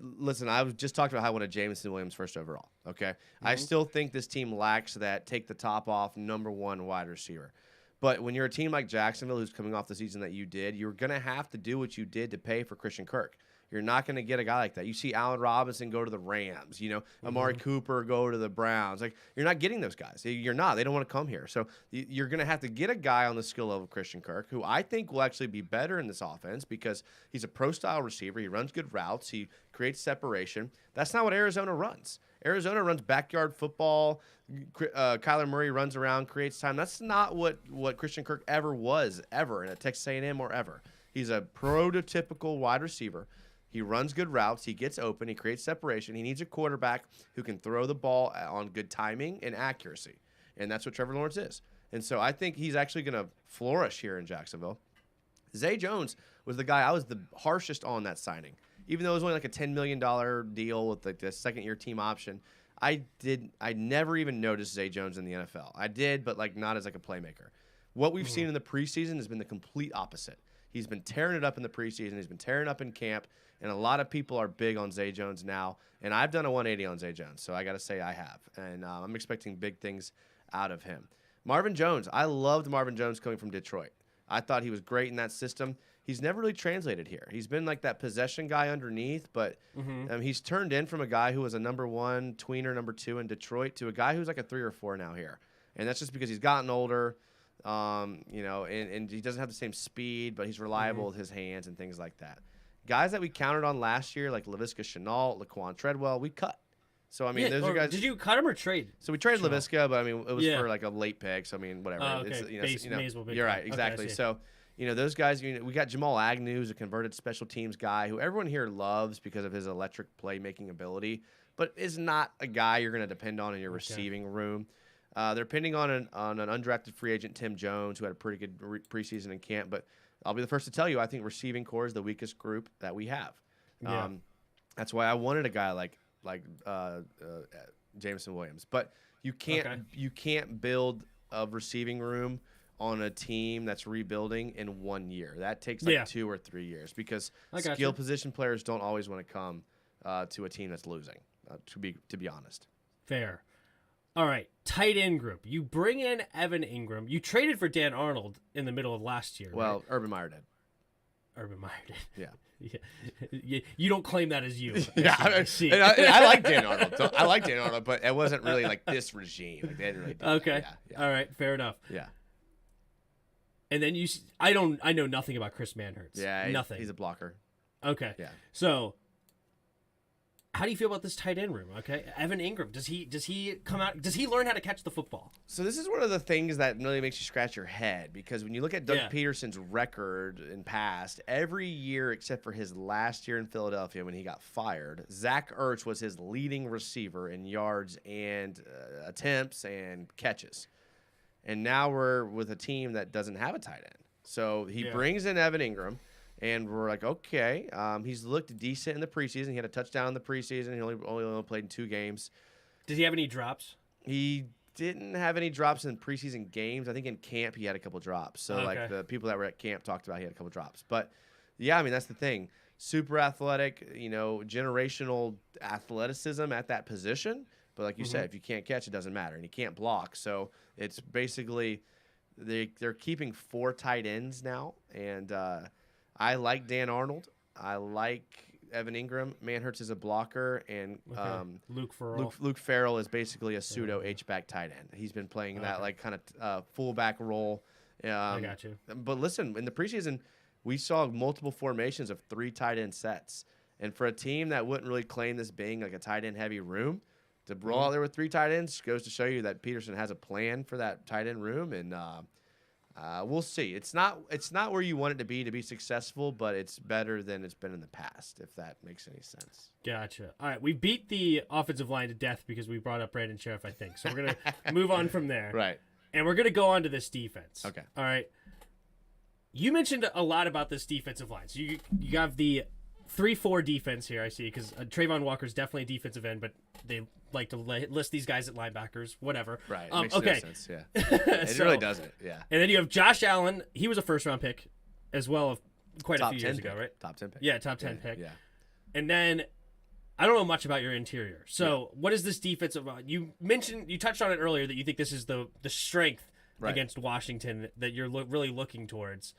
listen, I was just talking about how I wanted Jameson Williams 1st overall. Okay, I still think this team lacks that take the top off #1 wide receiver. But when you're a team like Jacksonville, who's coming off the season that you did, you're gonna have to do what you did to pay for Christian Kirk. You're not going to get a guy like that. You see Allen Robinson go to the Rams, Amari Cooper go to the Browns. Like, you're not getting those guys. You're not. They don't want to come here. So you're going to have to get a guy on the skill level of Christian Kirk, who I think will actually be better in this offense because he's a pro-style receiver. He runs good routes. He creates separation. That's not what Arizona runs. Arizona runs backyard football. Kyler Murray runs around, creates time. That's not what Christian Kirk ever was, ever, in a Texas A&M or ever. He's a prototypical wide receiver. He runs good routes. He gets open. He creates separation. He needs a quarterback who can throw the ball on good timing and accuracy. And that's what Trevor Lawrence is. And so I think he's actually going to flourish here in Jacksonville. Zay Jones was the guy I was the harshest on that signing. Even though it was only like a $10 million deal with like the second-year team option, I never even noticed Zay Jones in the NFL. I did, but not as like a playmaker. What we've seen in the preseason has been the complete opposite. He's been tearing it up in the preseason. He's been tearing up in camp. And a lot of people are big on Zay Jones now. And I've done a 180 on Zay Jones, so I got to say I have. And I'm expecting big things out of him. Marvin Jones. I loved Marvin Jones coming from Detroit. I thought he was great in that system. he's never really translated here. He's been like that possession guy underneath, but he's turned in from a guy who was a number 1 tweener, number 2 in Detroit to a guy who's like a 3 or 4 now here. And that's just because he's gotten older, and he doesn't have the same speed, but he's reliable with his hands and things like that. Guys that we counted on last year, like Laviska Shenault, Laquan Treadwell, we cut. So, I mean, those are guys. Did you cut him or trade? So we traded Laviska, but I mean, it was for like a late pick. So, I mean, whatever. Oh, okay. You're right. Exactly. Okay, so, those guys, we got Jamal Agnew, who's a converted special teams guy who everyone here loves because of his electric playmaking ability, but is not a guy you're going to depend on in your receiving room. They're depending on an undrafted free agent, Tim Jones, who had a pretty good preseason in camp. But I'll be the first to tell you, I think receiving core is the weakest group that we have. Yeah. That's why I wanted a guy like Jameson Williams. But you can't build a receiving room on a team that's rebuilding in 1 year. That takes 2 or 3 years because skill position players don't always want to come to a team that's losing. To be honest. Fair. All right, tight end group. You bring in Evan Ingram. You traded for Dan Arnold in the middle of last year. Well, right? Urban Meyer did. Urban Meyer did. Yeah. You don't claim that as you. Yeah, I like Dan Arnold. So I like Dan Arnold, but it wasn't really like this regime. Like, they didn't really do okay. Yeah. All right. Fair enough. Yeah. And then I know nothing about Chris Manhertz. Yeah. Nothing. He's a blocker. Okay. Yeah. So, how do you feel about this tight end room? Okay, Evan Ingram. Does he come out? Does he learn how to catch the football? So this is one of the things that really makes you scratch your head because when you look at Doug Pederson's record in past, every year except for his last year in Philadelphia when he got fired, Zach Ertz was his leading receiver in yards and attempts and catches. And now we're with a team that doesn't have a tight end. So he brings in Evan Ingram. And we're like, okay, he's looked decent in the preseason. He had a touchdown in the preseason. He only played in 2 games. Did he have any drops? He didn't have any drops in preseason games. I think in camp he had a couple drops. So, like, the people that were at camp talked about he had a couple drops. But, yeah, I mean, that's the thing. Super athletic, generational athleticism at that position. But like you said, if you can't catch, it doesn't matter. And he can't block. So it's basically they're keeping 4 tight ends now. And I like Dan Arnold. I like Evan Ingram. Manhertz is a blocker, and Luke Farrell. Luke Farrell is basically a pseudo H-back tight end. He's been playing that like kind of fullback role. I got you. But listen, in the preseason, we saw multiple formations of 3 tight end sets, and for a team that wouldn't really claim this being like a tight end heavy room, to brawl out there with 3 tight ends goes to show you that Pederson has a plan for that tight end room, and we'll see. It's not where you want it to be successful, but it's better than it's been in the past, if that makes any sense. Gotcha. All right, we beat the offensive line to death because we brought up Brandon Scherff, I think. So we're going to move on from there. Right. And we're going to go on to this defense. Okay. All right. You mentioned a lot about this defensive line. So you have the 3-4 defense here, I see, because Trayvon Walker's definitely a defensive end, but they like to list these guys at linebackers, whatever. Right. Makes no sense, yeah. It really doesn't, yeah. And then you have Josh Allen. He was a first-round pick as well quite a few years ago, right? Top 10 pick. Yeah, top 10 pick. Yeah. And then I don't know much about your interior. So what is this defensive line? You touched on it earlier that you think this is the strength against Washington that you're really looking towards.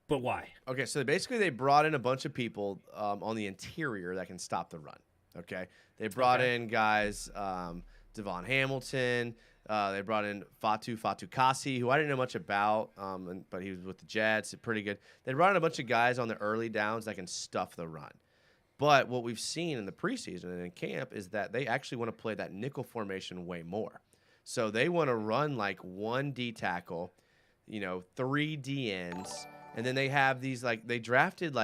But why? Okay, so basically they brought in a bunch of people on the interior that can stop the run. Okay, they brought in guys, Devon Hamilton. They brought in Fatu Kasi, who I didn't know much about, but he was with the Jets, pretty good. They brought in a bunch of guys on the early downs that can stuff the run. But what we've seen in the preseason and in camp is that they actually want to play that nickel formation way more. So they want to run like 1 D tackle, 3 D ends, and then they have these they drafted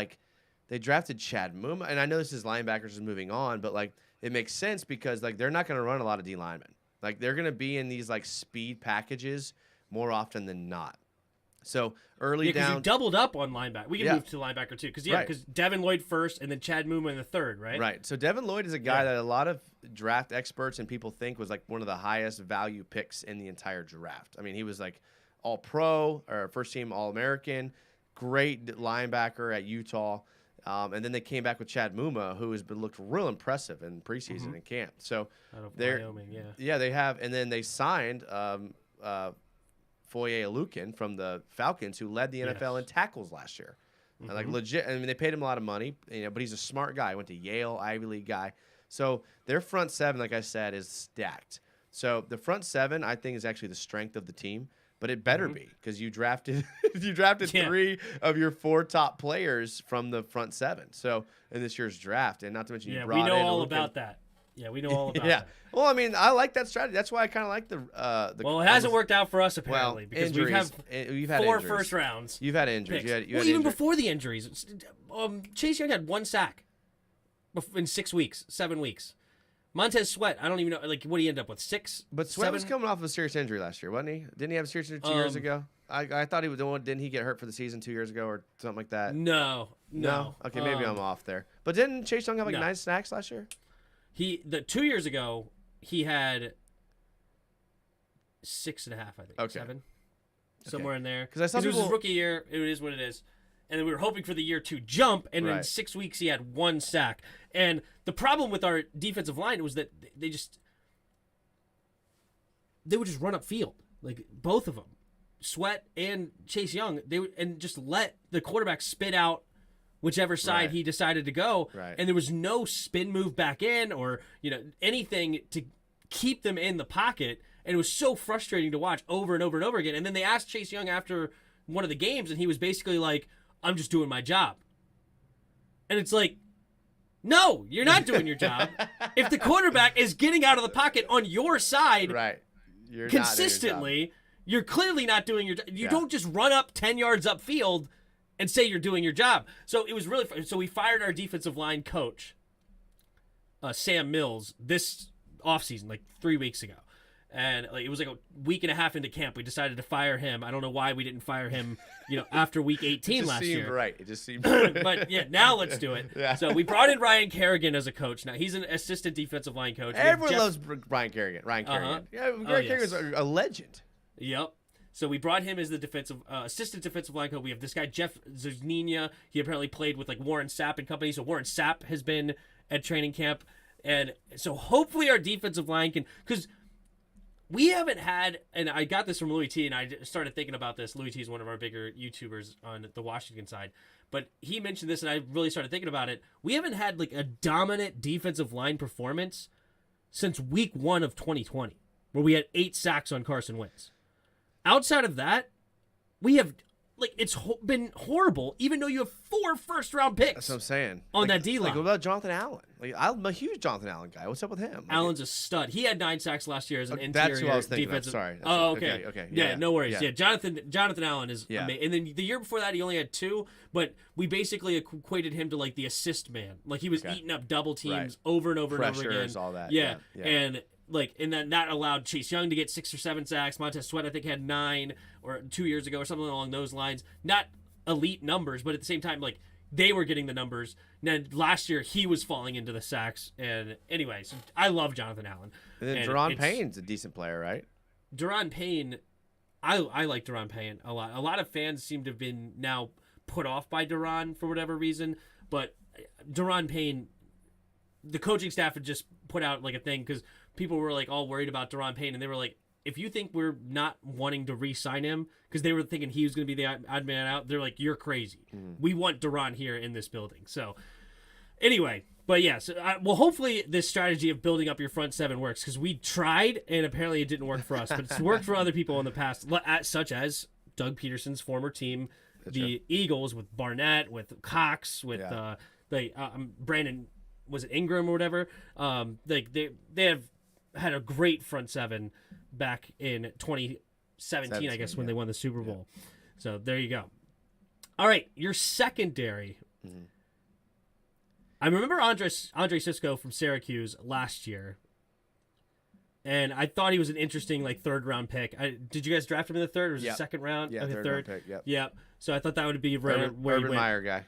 Chad Muma, and I know this is linebackers is moving on, but it makes sense because they're not going to run a lot of D linemen. They're going to be in these speed packages more often than not. So early down, you doubled up on linebacker. We can move to linebacker too, because Devin Lloyd first, and then Chad Muma in the third, right? Right. So Devin Lloyd is a guy that a lot of draft experts and people think was one of the highest value picks in the entire draft. I mean, he was All Pro or first team All American, great linebacker at Utah. And then they came back with Chad Muma, who has looked real impressive in preseason and camp. So they're Wyoming, they have, and then they signed Foye Alukin from the Falcons, who led the NFL in tackles last year. And, like legit. I mean, they paid him a lot of money, but he's a smart guy. Went to Yale, Ivy League guy. So their front seven, like I said, is stacked. So the front seven, I think, is actually the strength of the team. But it better be, because you drafted three of your 4 top players from the front seven. So in this year's draft, and not to mention you brought in. Yeah, we know all about that. Yeah, we know all about that. Well, I mean, I like that strategy. That's why I kind of like the. Well, it hasn't worked out for us apparently because injuries. we've had 4 injuries. first rounds. You've had injuries. You had even injuries. before the injuries, Chase Young had 1 sack in 6 weeks, 7 weeks. Montez Sweat, I don't even know, like, what did he end up with, 6? But Sweat was coming off of a serious injury last year, wasn't he? Didn't he have a serious injury 2 years ago? I thought he was the one. Didn't he get hurt for the season 2 years ago or something like that? No. Okay, maybe I'm off there. But didn't Chase Young have 9 sacks last year? 2 years ago, he had 6.5, I think. Okay. 7. Somewhere in there. Because I saw it was his rookie year. It is what it is. And then we were hoping for the year 2 jump, and in 6 weeks he had 1 sack. And the problem with our defensive line was that they would just run up field, like both of them, Sweat and Chase Young. And just let the quarterback spit out whichever side he decided to go. Right. And there was no spin move back in or anything to keep them in the pocket. And it was so frustrating to watch over and over and over again. And then they asked Chase Young after one of the games, and he was basically like, "I'm just doing my job." And it's like, no, you're not doing your job. If the quarterback is getting out of the pocket on your side you're consistently, you're clearly not doing your job. You don't just run up 10 yards upfield and say you're doing your job. So it was really fun. So we fired our defensive line coach, Sam Mills, this offseason, like 3 weeks ago. And it was like a week and a half into camp, we decided to fire him. I don't know why we didn't fire him, after week 18 last year. It just seemed right. But yeah, now let's do it. Yeah. So we brought in Ryan Kerrigan as a coach. Now he's an assistant defensive line coach. Everyone loves Ryan Kerrigan. Yeah, Ryan Kerrigan's a legend. Yep. So we brought him as the assistant defensive line coach. We have this guy Jeff Zuniga. He apparently played with like Warren Sapp and company. So Warren Sapp has been at training camp, and so hopefully our defensive line can, because we haven't had, and I got this from Louis T, and I started thinking about this. Louis T is one of our bigger YouTubers on the Washington side, but he mentioned this, and I really started thinking about it. We haven't had like a dominant defensive line performance since week 1 of 2020, where we had 8 sacks on Carson Wentz. Outside of that, we have, like, it's been horrible, even though you have 4 first-round picks. That's what I'm saying. On that D-line. Like, what about Jonathan Allen? Like, I'm a huge Jonathan Allen guy. What's up with him? Allen's a stud. He had 9 sacks last year as an interior That's who I was thinking defensive. of. Sorry. Okay. Yeah, no worries. Yeah, Jonathan Allen is amazing. And then the year before that, he only had 2, but we basically equated him to, like, the assist man. Like, he was eating up double teams over and over and over again. Pressures, all that. Yeah. And then that allowed Chase Young to get 6 or 7 sacks. Montez Sweat, I think, had 9 or 2 years ago or something along those lines. Not elite numbers, but at the same time, like, they were getting the numbers. Now, last year, he was falling into the sacks. And anyways, I love Jonathan Allen. And then Daron Payne's a decent player, right? Daron Payne, I like Daron Payne a lot. A lot of fans seem to have been now put off by Daron for whatever reason. But Daron Payne, the coaching staff had just put out like a thing because people were like all worried about Daron Payne, and they were like, if you think we're not wanting to re-sign him because they were thinking he was going to be the odd man out, they're like, you're crazy. We want Daron here in this building. So anyway, but yeah, so hopefully this strategy of building up your front 7 works, because we tried and apparently it didn't work for us, but it's worked for other people in the past, such as Doug Pederson's former team, Eagles, with Barnett, with Cox, with Brandon, was it Ingram or whatever? They have had a great front 7 back in 2017, I guess, when they won the Super Bowl. So there you go. All right, your secondary. I remember Andre Sisco from Syracuse last year, and I thought he was an interesting like 3rd round pick. Did you guys draft him in the 3rd, or was it 2nd round? Yeah, 3rd round pick. Yep. Yep. So I thought that would be Urban Meyer guy.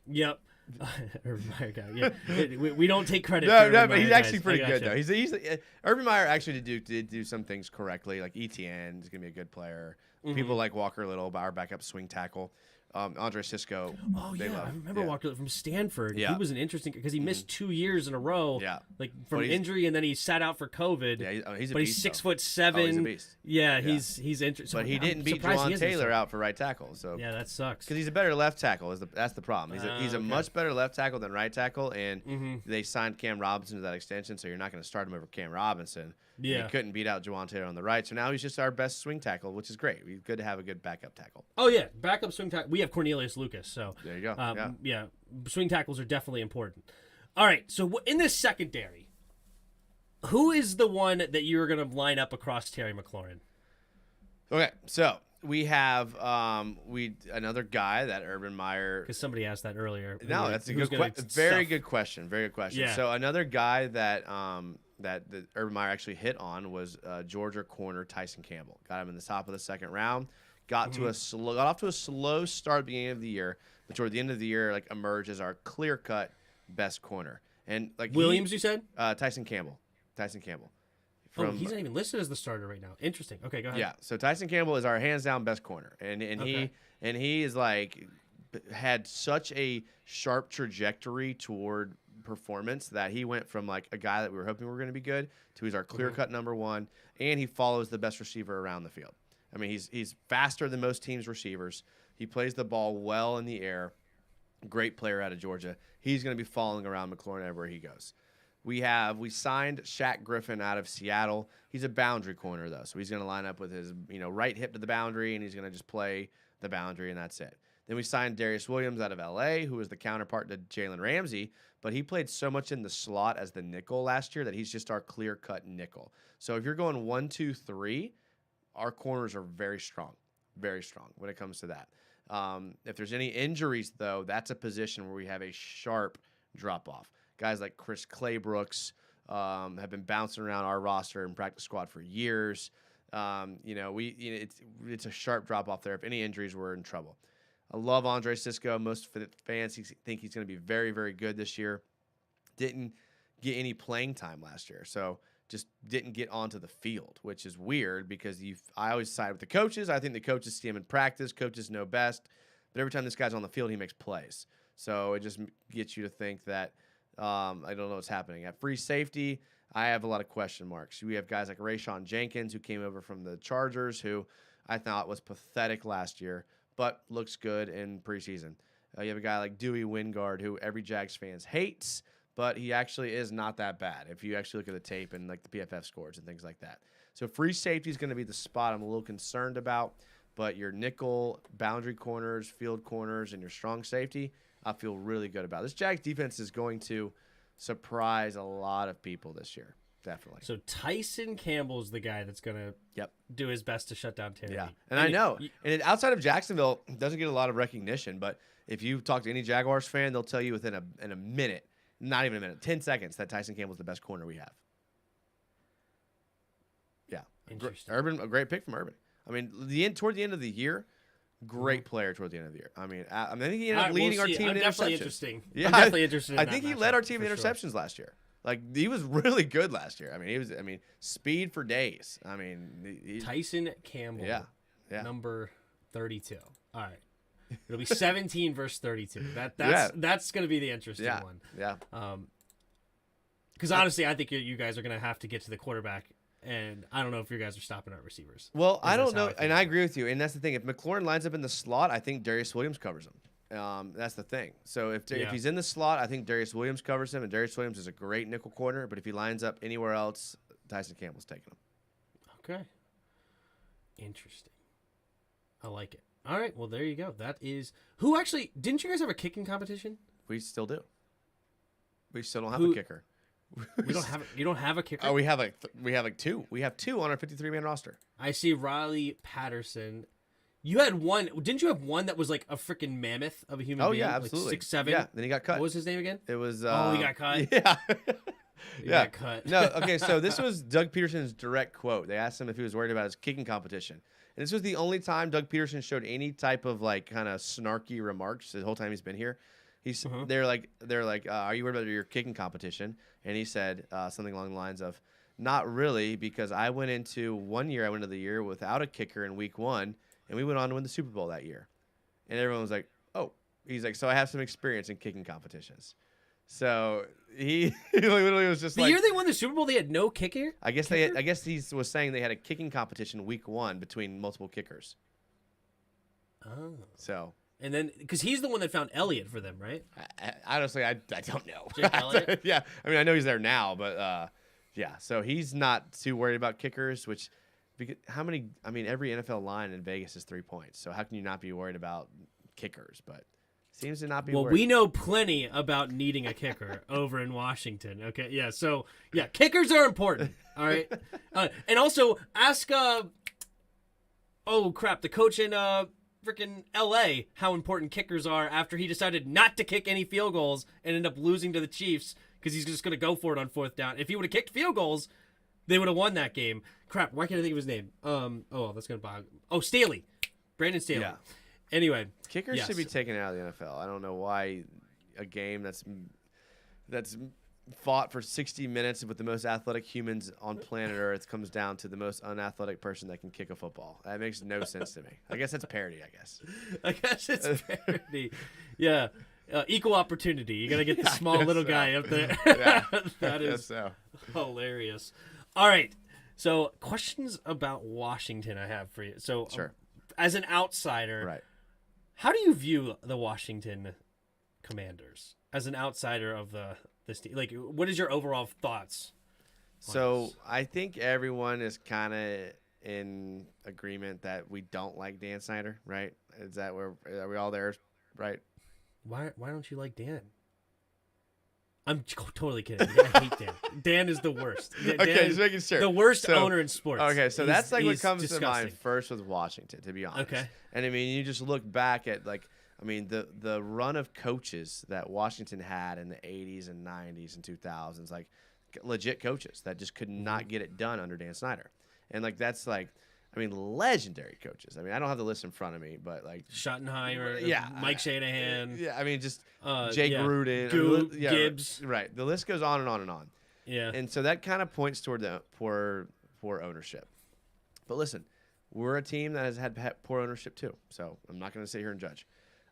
Yep. Urban Meyer guy. Yeah, we don't take credit. No, but he's actually pretty good though. He's Urban Meyer actually did do some things correctly. Like ETN is gonna be a good player. People like Walker Little, our backup swing tackle. Andre Sisco. Oh they yeah, love. I remember Yeah. Walker from Stanford. Yeah. He was an interesting because he missed 2 years in a row. Yeah. Like from But he's- injury, and then he sat out for COVID. Yeah, he's a but beast. he's 6'7". Oh, he's a beast. Yeah, he's interesting. But he didn't beat Juwan Taylor out for right tackle. So yeah, that sucks. because he's a better left tackle. That's the problem. He's a Okay. much better left tackle than right tackle, and they signed Cam Robinson to that extension, so you're not going to start him over Cam Robinson. Yeah. He couldn't beat out Juwan Taylor on the right, so now he's just our best swing tackle, which is great. It's good to have a good backup tackle. Oh yeah, backup swing tackle. We have Cornelius Lucas, so There you go. yeah, swing tackles are definitely important. All right, so in this secondary, who is the one that you're going to line up across Terry McLaurin? Okay, so we have another guy that Urban Meyer. Because somebody asked that earlier. No, that's a good very good question. Very good question. Yeah. So another guy that that Urban Meyer actually hit on was Georgia corner Tyson Campbell. Got him in the top of the second round. Got off to a slow start at the beginning of the year, but toward the end of the year, like emerged as our clear cut best corner. And like Williams, you said? Tyson Campbell. He's not even listed as the starter right now. Interesting. Okay, go ahead. Yeah, so Tyson Campbell is our hands down best corner, and he is like had such a sharp trajectory toward performance that he went from like a guy that we were hoping we were going to be good to he's our clear cut number one, and he follows the best receiver around the field. I mean, he's faster than most teams' receivers. He plays the ball well in the air. Great player out of Georgia. He's going to be following around McLaurin everywhere he goes. We signed Shaq Griffin out of Seattle. He's a boundary corner though, so he's going to line up with his right hip to the boundary, and he's going to just play the boundary, and that's it. Then we signed Darius Williams out of LA, who was the counterpart to Jalen Ramsey, but he played so much in the slot as the nickel last year that he's just our clear cut nickel. So if you're going 1, 2, 3, our corners are very strong when it comes to that. If there's any injuries though, that's a position where we have a sharp drop off. Guys like Chris Claybrooks have been bouncing around our roster and practice squad for years. It's a sharp drop off there. If any injuries, we're in trouble. I love Andre Sisco. Most fans think he's going to be very, very good this year. Didn't get any playing time last year, so just didn't get onto the field, which is weird because I always side with the coaches. I think the coaches see him in practice. Coaches know best. But every time this guy's on the field, he makes plays. So it just gets you to think that I don't know what's happening. At free safety, I have a lot of question marks. We have guys like Rayshon Jenkins, who came over from the Chargers, who I thought was pathetic last year, but looks good in preseason. You have a guy like Dewey Wingard, who every Jags fans hates, but he actually is not that bad if you actually look at the tape and like the PFF scores and things like that. So free safety is going to be the spot I'm a little concerned about, but your nickel, boundary corners, field corners, and your strong safety, I feel really good about. This Jags defense is going to surprise a lot of people this year, definitely. So Tyson Campbell's the guy that's going to do his best to shut down Terry. Yeah, and I know. And outside of Jacksonville, it doesn't get a lot of recognition, but if you talk to any Jaguars fan, they'll tell you within a minute, not even a minute, 10 seconds, that Tyson Campbell's the best corner we have. Yeah. Interesting. Urban, a great pick from Urban. I mean, toward the end of the year, great player toward the end of the year. I mean, I think he ended up leading our team in interceptions. Yeah, I'm definitely interested. I think he led our team in interceptions last year. Like, he was really good last year. I mean, speed for days. I mean, Tyson Campbell. Yeah. Number 32. All right. It'll be 17 versus 32. That's going to be the interesting one. Yeah. Because honestly, I think you guys are going to have to get to the quarterback, and I don't know if you guys are stopping at receivers. Well, I don't know, and I agree with you. And that's the thing. If McLaurin lines up in the slot, I think Darius Williams covers him. That's the thing. So if he's in the slot, I think Darius Williams covers him, and Darius Williams is a great nickel corner. But if he lines up anywhere else, Tyson Campbell's taking him. Okay. Interesting. I like it. All right, well, there you go. That is who actually didn't you guys have a kicking competition? We still do. We still don't have a kicker. We don't have. You don't have a kicker. Oh, we have two. We have two on our 53-man roster. I see Riley Patterson. You had one. Didn't you have one that was like a freaking mammoth of a human being? Oh yeah, absolutely. Like 6'7". Yeah. Then he got cut. What was his name again? It was. He got cut. Yeah. He got cut. No. Okay. So this was Doug Pederson's direct quote. They asked him if he was worried about his kicking competition. And this was the only time Doug Pederson showed any type of like kind of snarky remarks the whole time he's been here. They're like, are you worried about your kicking competition? And he said something along the lines of, not really, because I went into the year without a kicker in week 1, and we went on to win the Super Bowl that year. and everyone was like, "Oh," he's like, "So I have some experience in kicking competitions." So he literally was just the year they won the Super Bowl, they had no kicker. I guess he was saying they had a kicking competition week 1 between multiple kickers. Oh. So. And then, because he's the one that found Elliott for them, right? Honestly, I don't know. Jake Elliott? Yeah, I mean, I know he's there now, but yeah. So he's not too worried about kickers. Which, because every NFL line in Vegas is 3 points. So how can you not be worried about kickers? But seems to not be. Well, worried. we know plenty about needing a kicker over in Washington. Okay, yeah. So yeah, kickers are important. All right, and also ask. Oh crap! The coach in freaking L.A. how important kickers are after he decided not to kick any field goals and ended up losing to the Chiefs because he's just going to go for it on 4th down. If he would have kicked field goals, they would have won that game. Crap, why can't I think of his name? That's going to bog. Oh, Staley. Brandon Staley. Yeah. Anyway. Kickers should be taken out of the NFL. I don't know why a game that's fought for 60 minutes with the most athletic humans on planet Earth comes down to the most unathletic person that can kick a football. That makes no sense to me. I guess that's parody, I guess it's parody. Yeah. Equal opportunity. You got to get the small little guy up there. Yeah, that is hilarious. All right. So questions about Washington I have for you. So sure. As an outsider, right. How do you view the Washington Commanders as an outsider of this team? Like, what is your overall thoughts? So I think everyone is kind of in agreement that we don't like Dan Snyder, right? Are we all there, right? Why don't you like Dan? I'm totally kidding. I hate Dan. Dan is the worst. Okay, just making sure. The worst owner in sports. Okay, so that's like what comes disgusting. to mind first with Washington, to be honest. Okay. And I mean, you just look back at the run of coaches that Washington had in the 80s and 90s and 2000s, like legit coaches that just could not get it done under Dan Snyder. And legendary coaches. I mean, I don't have the list in front of me, but like Schottenheimer, Mike Shanahan. Yeah, I mean, just Jake Gruden, Gibbs. Right. The list goes on and on and on. Yeah. And so that kind of points toward the poor ownership. But listen, we're a team that has had poor ownership too. So I'm not going to sit here and judge.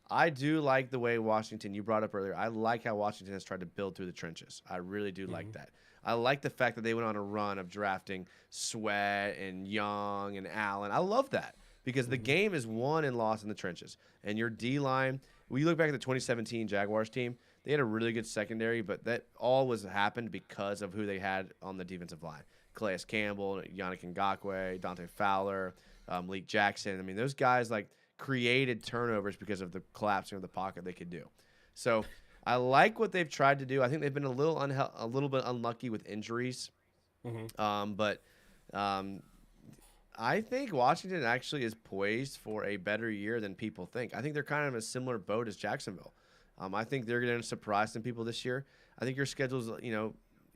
I do like the way Washington, you brought up earlier, I like how Washington has tried to build through the trenches. I really do like that. I like the fact that they went on a run of drafting Sweat and Young and Allen. I love that because the game is won and lost in the trenches. And your D-line, when you look back at the 2017 Jaguars team, they had a really good secondary, but that all happened because of who they had on the defensive line. Calais Campbell, Yannick Ngakoue, Dante Fowler, Malik Jackson. I mean, those guys created turnovers because of the collapsing of the pocket they could do. So I like what they've tried to do. I think they've been a little bit unlucky with injuries. But I think Washington actually is poised for a better year than people think. I think they're kind of in a similar boat as Jacksonville. I think they're going to surprise some people this year. I think your schedule's,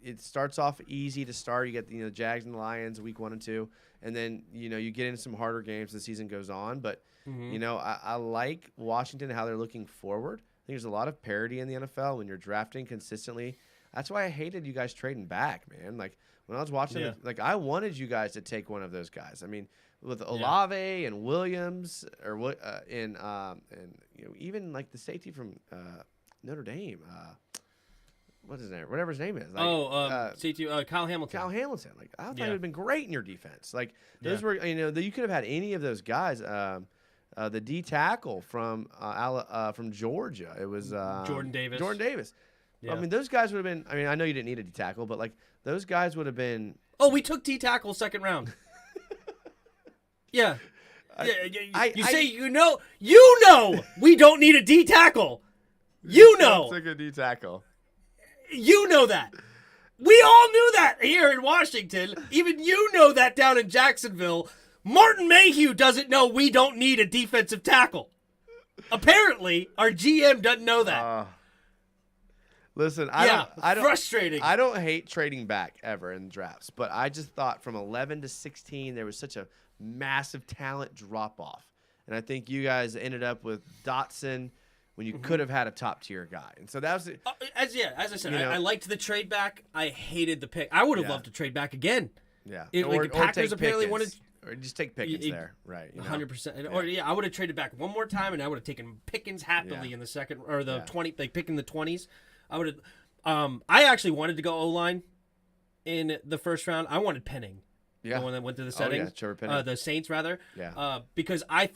it starts off easy to start. You get the Jags and the Lions week 1 and 2, and then you get into some harder games as the season goes on. But I like Washington, how they're looking forward. I think there's a lot of parity in the NFL when you're drafting consistently. That's why I hated you guys trading back, man. Like when I was watching, I wanted you guys to take one of those guys. I mean, with Olave and Williams, or what, and even like the safety from Notre Dame. What's his name? Whatever his name is. safety, Kyle Hamilton. Kyle Hamilton. Like I thought he would have been great in your defense. Like those were, you could have had any of those guys. The D tackle from Georgia. It was Jordan Davis. Jordan Davis. Yeah. I mean, those guys would have been. I mean, I know you didn't need a D tackle, but like those guys would have been. Oh, we took D tackle second round. Yeah. You know we don't need a D tackle. You know. Took a D tackle. You know that. We all knew that here in Washington. Even you know that down in Jacksonville. Martin Mayhew doesn't know we don't need a defensive tackle. Apparently, our GM doesn't know that. Listen, I don't frustrating. I don't hate trading back ever in drafts, but I just thought from 11 to 16 there was such a massive talent drop off, and I think you guys ended up with Dotson when you could have had a top tier guy, and so that was as I said, I liked the trade back. I hated the pick. I would have loved to trade back again. Yeah, The Packers apparently wanted. Or just take Pickens there, right? 100%. Or I would have traded back one more time, and I would have taken Pickens happily in the second or the 20, like picking the 20s. I would have. I actually wanted to go O-line in the first round. I wanted Penning. Yeah. The one that went to the settings. Trevor Penning. The Saints, rather. Yeah. Because I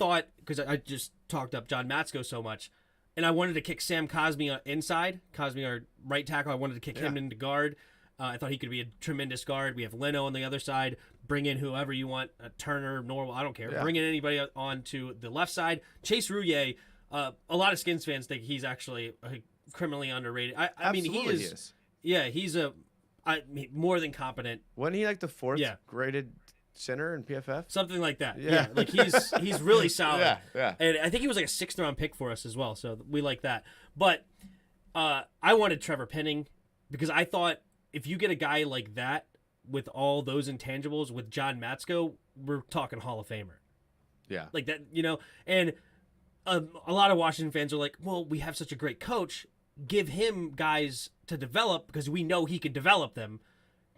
just talked up John Matsko so much, and I wanted to kick Sam Cosmi inside. Cosmi, our right tackle, I wanted to kick him into guard. I thought he could be a tremendous guard. We have Leno on the other side. Bring in whoever you want, Turner, Norwell, I don't care. Yeah. Bring in anybody on to the left side. Chase Rouillet, a lot of Skins fans think he's actually criminally underrated. I mean, he is. Yeah, he's more than competent. Wasn't he like the 4th graded center in PFF? Something like that. Yeah. Like he's really solid. Yeah. And I think he was like a 6th round pick for us as well, so we like that. But I wanted Trevor Penning because I thought if you get a guy like that with all those intangibles with John Matsko, we're talking Hall of Famer. Yeah. Like that, and a lot of Washington fans are like, well, we have such a great coach. Give him guys to develop because we know he can develop them.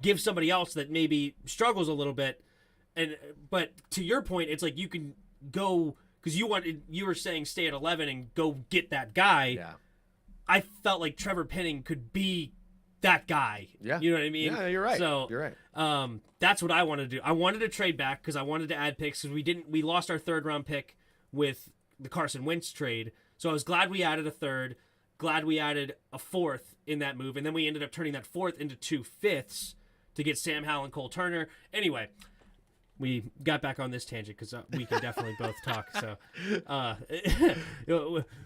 Give somebody else that maybe struggles a little bit. But to your point, it's like you can go because you were saying stay at 11 and go get that guy. Yeah. I felt like Trevor Penning could be that guy. Yeah. You know what I mean? Yeah, you're right. So you're right. That's what I wanted to do. I wanted to trade back because I wanted to add picks because we lost our 3rd round pick with the Carson Wentz trade. So I was glad we added a 3rd, glad we added a 4th in that move, and then we ended up turning that 4th into 2 5ths to get Sam Howell and Cole Turner. Anyway, we got back on this tangent because we can definitely both talk. So,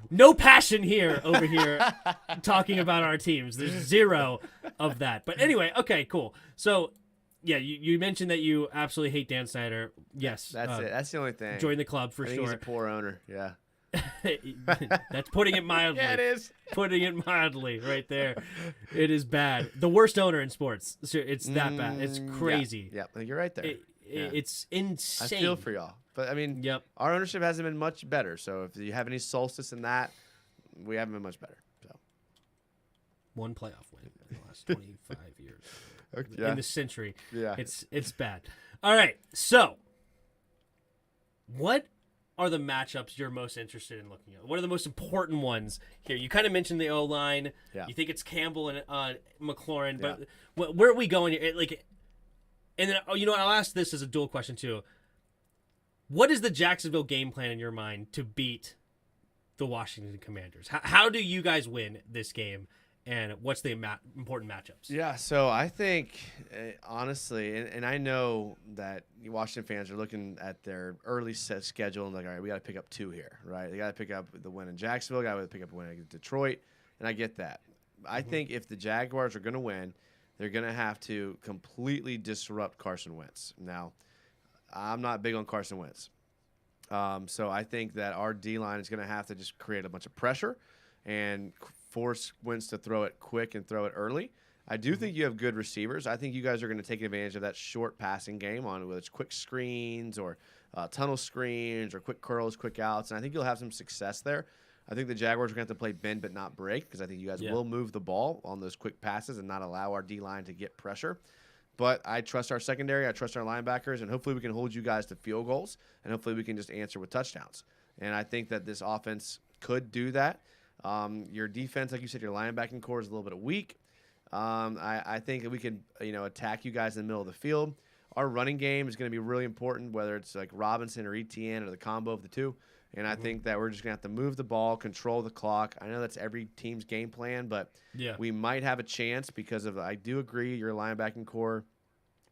no passion over here talking about our teams. There's zero of that. But anyway, okay, cool. So, yeah, you mentioned that you absolutely hate Dan Snyder. Yes, that's it. That's the only thing. Join the club for sure. He's a poor owner. Yeah. That's putting it mildly. Yeah, it is. Putting it mildly right there. It is bad. The worst owner in sports. It's that bad. It's crazy. Yeah, you're right there. It's insane. I feel for y'all. But, I mean, our ownership hasn't been much better. So if you have any solstice in that, we haven't been much better. So one playoff win in the last 25 years. In the century. Yeah. It's bad. All right. So what are the matchups you're most interested in looking at? What are the most important ones here? You kind of mentioned the O-line. Yeah. You think it's Campbell and McLaurin. But where are we going? And then, I'll ask this as a dual question too. What is the Jacksonville game plan in your mind to beat the Washington Commanders? How do you guys win this game? And what's the important matchups? Yeah, so I think, honestly, and I know that Washington fans are looking at their early set schedule and like, all right, we got to pick up 2 here, right? They got to pick up the win in Jacksonville, got to pick up a win against Detroit, and I get that. I think if the Jaguars are going to win, they're going to have to completely disrupt Carson Wentz. Now, I'm not big on Carson Wentz. So I think that our D-line is going to have to just create a bunch of pressure and force Wentz to throw it quick and throw it early. I do think you have good receivers. I think you guys are going to take advantage of that short passing game on whether it's quick screens or tunnel screens or quick curls, quick outs, and I think you'll have some success there. I think the Jaguars are going to have to play bend but not break because I think you guys will move the ball on those quick passes and not allow our D-line to get pressure. But I trust our secondary. I trust our linebackers, and hopefully we can hold you guys to field goals, and hopefully we can just answer with touchdowns. And I think that this offense could do that. Your defense, like you said, your linebacking core is a little bit weak. I think that we can, attack you guys in the middle of the field. Our running game is going to be really important, whether it's like Robinson or Etienne or the combo of the two. And I think that we're just going to have to move the ball, control the clock. I know that's every team's game plan, but we might have a chance because of, I do agree, your linebacking core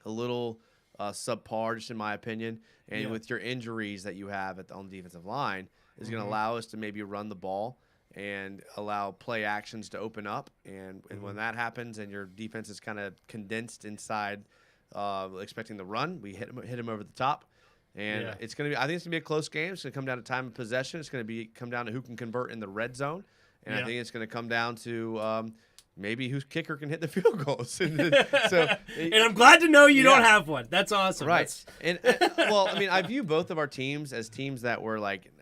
a little subpar, just in my opinion. And with your injuries that you have on the defensive line is going to allow us to maybe run the ball and allow play actions to open up. And when that happens and your defense is kind of condensed inside expecting the run, we hit him over the top. And it's going to be, I think it's going to be a close game. It's going to come down to time of possession. It's going to come down to who can convert in the red zone. And I think it's going to come down to maybe whose kicker can hit the field goals. And I'm glad to know you don't have one. That's awesome. Right. I view both of our teams as teams that were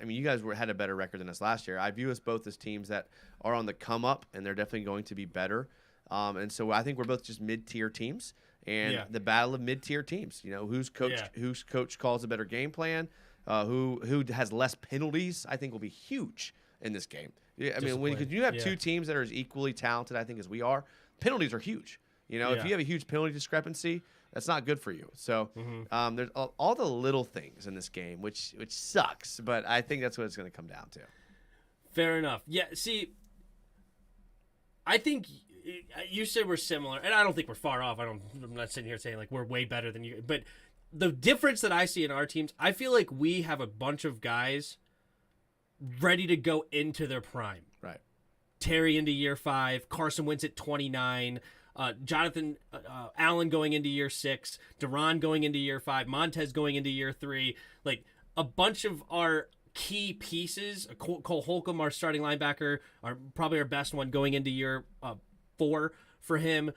you guys had a better record than us last year. I view us both as teams that are on the come up, and they're definitely going to be better. And so I think we're both just mid-tier teams. and the battle of mid-tier teams. You know, whose coach calls a better game plan, who has less penalties. I think will be huge in this game. Yeah, I mean, when you have two teams that are as equally talented, I think, as we are, penalties are huge. You know, if you have a huge penalty discrepancy, that's not good for you. So there's all the little things in this game, which sucks, but I think that's what it's going to come down to. Fair enough. Yeah, see, I think you said we're similar, and I don't think we're far off. I'm not sitting here saying, like, we're way better than you. But the difference that I see in our teams, I feel like we have a bunch of guys ready to go into their prime. Right. Terry into year 5, Carson Wentz at 29, Jonathan Allen going into year 6, Duran going into year 5, Montez going into year 3. Like, a bunch of our key pieces, Cole Holcomb, our starting linebacker, probably our best one, going into year 4 for him.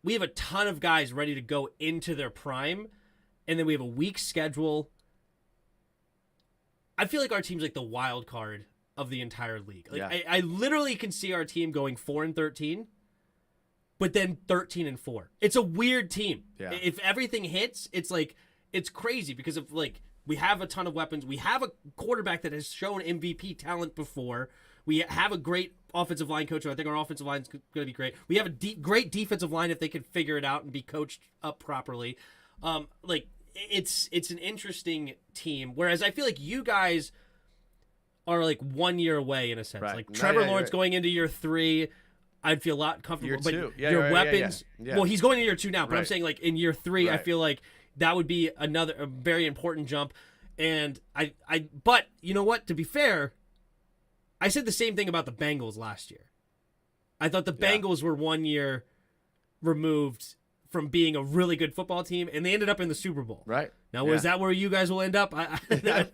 We have a ton of guys ready to go into their prime, and then we have a weak schedule. I feel like our team's like the wild card of the entire league. Like, I literally can see our team going 4-13, but then 13-4. It's a weird team. Yeah. If everything hits, it's like, it's crazy because of, like, we have a ton of weapons. We have a quarterback that has shown MVP talent before. We have a great offensive line coach. I think our offensive line is going to be great. We have a great defensive line if they can figure it out and be coached up properly. Like, it's an interesting team. Whereas I feel like you guys are like 1 year away in a sense. Right. Like Trevor Lawrence going into year 3, I'd feel a lot comfortable. Year 2. But your weapons. Yeah. Well, he's going to year 2 now, but I'm saying, like, in year 3, I feel like that would be a very important jump. And but you know what? To be fair, I said the same thing about the Bengals last year. I thought the Bengals were 1 year removed from being a really good football team, and they ended up in the Super Bowl. Right. Now, is that where you guys will end up?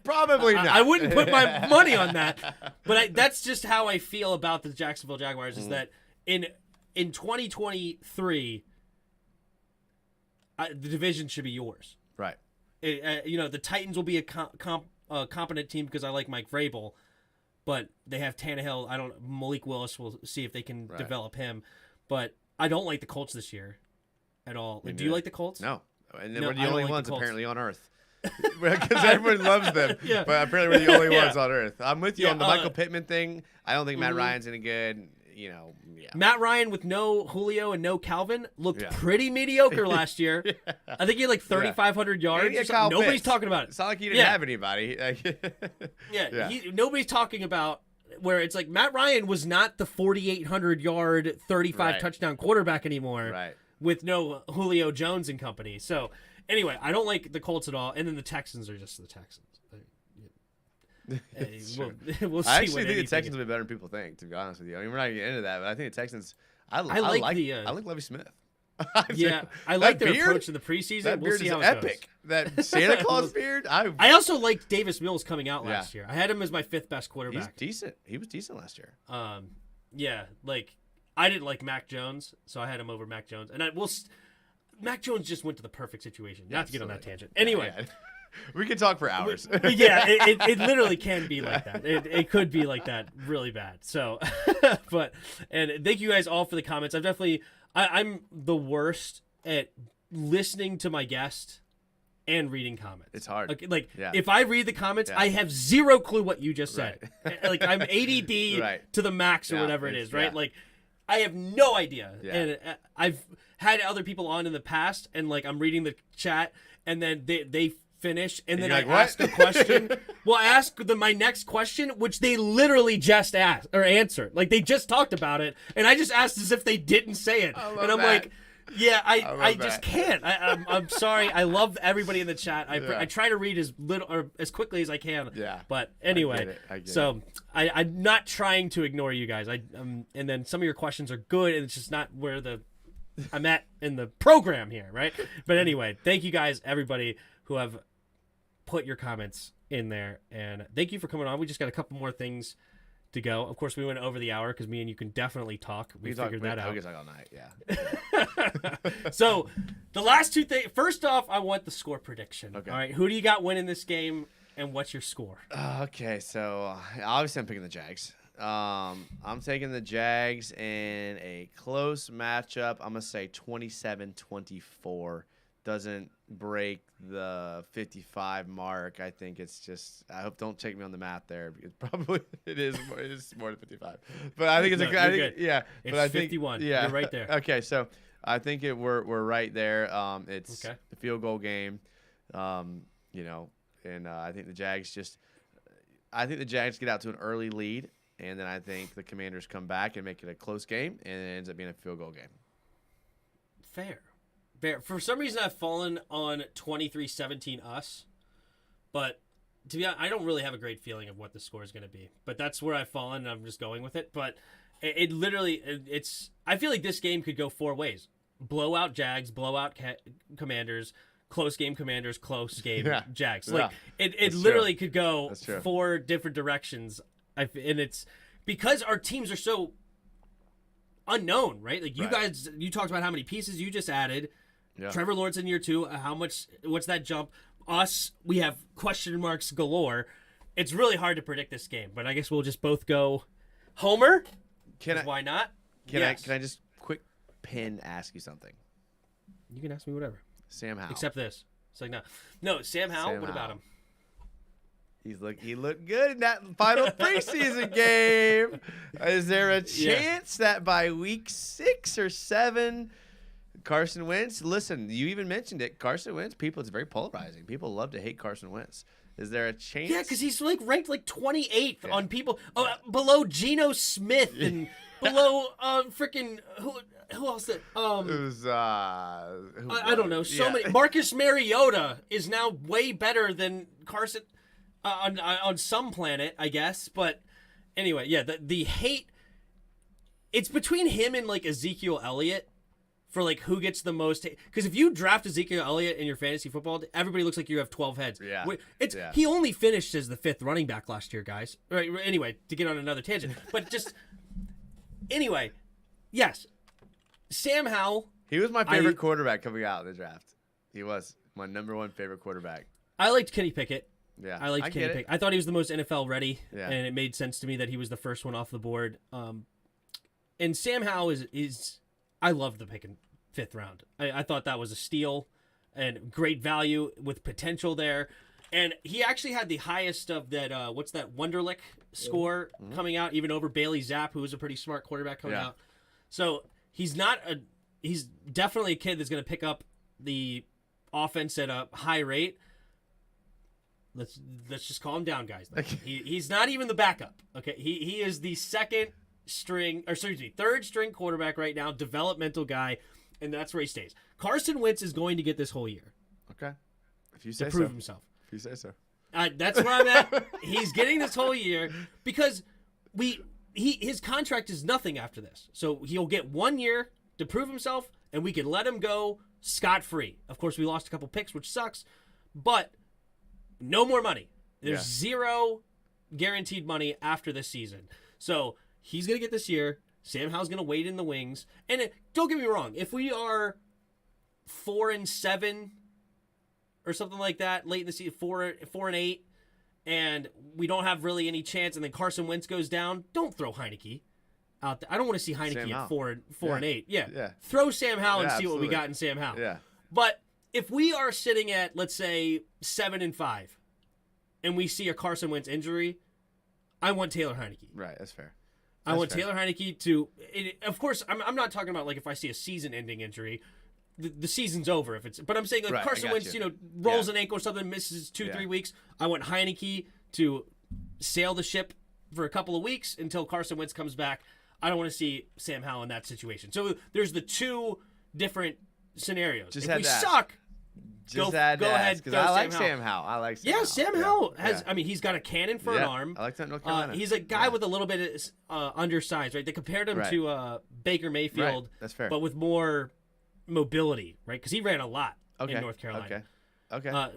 Probably not. I wouldn't put my money on that, but that's just how I feel about the Jacksonville Jaguars, is that in 2023, the division should be yours. Right. You know, the Titans will be a competent team because I like Mike Vrabel, but they have Tannehill. Malik Willis, will see if they can develop him, but I don't like the Colts this year at all. Do you like the Colts? No. And we're the only ones apparently on Earth. Because everyone loves them. But apparently we're the only ones on Earth. I'm with you on the Michael Pittman thing. I don't think Matt Ryan's any good. You know, Matt Ryan with no Julio and no Calvin looked pretty mediocre last year. I think he had like 3,500 yards. Nobody's talking about it. It's not like he didn't have anybody. Nobody's talking about where it's like Matt Ryan was not the 4,800 yard, 35 touchdown quarterback anymore. Right. With no Julio Jones and company. So, anyway, I don't like the Colts at all. And then the Texans are just the Texans. We'll see. I actually think the Texans will be better than people think, to be honest with you. I mean, we're not getting into that, but I think the Texans, I like Lovie Smith. I like their approach in the preseason. That we'll see how it epic. Goes. That Santa Claus beard. I also liked Davis Mills coming out last year. I had him as my 5th best quarterback. He's decent. He was decent last year. Like, I didn't like Mac Jones, so I had him over Mac Jones. And Mac Jones just went to the perfect situation. Not to get on that tangent. Anyway. We can talk for hours. It literally can be like that. It could be like that really bad. So, and thank you guys all for the comments. I'm the worst at listening to my guest and reading comments. It's hard. Okay, if I read the comments, I have zero clue what you just said. Like, I'm ADD to the max or whatever it is, right? Like, I have no idea. And I've had other people on in the past, and like, I'm reading the chat, and then they finish, and then I ask a question. Well, I ask my next question, which they literally just asked or answered. Like, they just talked about it, and I just asked as if they didn't say it. And I'm like, I just can't. I'm sorry. I love everybody in the chat. I try to read as little or as quickly as I can. Yeah. But anyway, I'm not trying to ignore you guys. And then some of your questions are good, and it's just not where I'm at in the program here, right? But anyway, thank you guys, everybody who have put your comments in there, and thank you for coming on. We just got a couple more things to go. Of course, we went over the hour because me and you can definitely talk. We figured that out. We can talk all night, So the last two things. First off, I want the score prediction. Okay. All right, who do you got winning this game, and what's your score? Okay, so obviously I'm picking the Jags. I'm taking the Jags in a close matchup. I'm going to say 27-24. Doesn't break the 55 mark. I think it's just, I hope, don't take me on the math there, because probably it is more than 55. But I think it's good. Yeah. It's but I 51. Think, yeah. You're right there. Okay, so I think we're right there. It's Okay. the field goal game. You know, and I think the Jags get out to an early lead, and then I think the Commanders come back and make it a close game, and it ends up being a field goal game. Fair. For some reason, I've fallen on 23-17 us, but to be honest, I don't really have a great feeling of what the score is going to be. But that's where I've fallen, and I'm just going with it. But it literally, I feel like this game could go 4 ways: blowout Jags, blowout Commanders, close game Commanders, close game Jags. Like it literally could go 4 different directions. And it's because our teams are so unknown, right? Like you guys, you talked about how many pieces you just added. Yeah. Trevor Lawrence in year 2, what's that jump? Us, we have question marks galore. It's really hard to predict this game, but I guess we'll just both go Homer. Why not? Can I just quick ask you something? You can ask me whatever. Sam Howell. Except this. It's like, no, Sam Howell, what about him? He looked good in that final preseason game. Is there a chance that by week 6 or 7, Carson Wentz, listen, you even mentioned it, Carson Wentz, it's very polarizing. People love to hate Carson Wentz. Is there a chance? Yeah, because he's ranked 28th on people, below Geno Smith and below freaking who else? It was I don't know. So many. Marcus Mariota is now way better than Carson on some planet, I guess. But anyway, yeah, the hate. It's between him and Ezekiel Elliott. For who gets the most, because if you draft Ezekiel Elliott in your fantasy football, everybody looks like you have 12 heads. Yeah, He only finished as the 5th running back last year, guys. Right. Anyway, to get on another tangent, but just anyway, yes, Sam Howell. He was my favorite quarterback coming out of the draft. He was my number 1 favorite quarterback. I liked Kenny Pickett. Yeah, I liked Kenny Pickett. I thought he was the most NFL ready, and it made sense to me that he was the first one off the board. And Sam Howell is. I loved the pick in 5th round. I thought that was a steal and great value with potential there. And he actually had the highest of that, what's that, Wonderlic score coming out, even over Bailey Zapp, who was a pretty smart quarterback coming out. So he's definitely a kid that's going to pick up the offense at a high rate. Let's just calm down, guys. He's not even the backup. Okay, he is the third string quarterback right now, developmental guy, and that's where he stays. Carson Wentz is going to get this whole year. Okay. If you say to prove himself. If you say so. That's where I'm at. He's getting this whole year because his contract is nothing after this. So he'll get 1 year to prove himself, and we can let him go scot-free. Of course, we lost a couple picks, which sucks, but no more money. There's zero guaranteed money after this season. So he's going to get this year. Sam Howell's going to wait in the wings. And don't get me wrong. If we are 4-7 or something like that late in the season, 4-8, and we don't have really any chance, and then Carson Wentz goes down, don't throw Heineke out there. I don't want to see Heineke at 4-8. Yeah. Throw Sam Howell and see what we got in Sam Howell. Yeah. But if we are sitting at, let's say, 7-5, and we see a Carson Wentz injury, I want Taylor Heineke. Right, that's fair. I want Taylor Heineke to. Of course, I'm not talking about if I see a season-ending injury, the season's over. But I'm saying Carson Wentz, rolls an ankle or something, misses 2-3 weeks. I want Heineke to sail the ship for a couple of weeks until Carson Wentz comes back. I don't want to see Sam Howell in that situation. So there's the 2 different scenarios. If we suck, go ahead. Because I like Sam Howell. Sam Howell has. I mean, he's got a cannon for an arm. I like that North Carolina. He's a guy with a little bit of undersized, right? They compared him to Baker Mayfield, that's fair, but with more mobility, right? Because he ran a lot in North Carolina. Okay.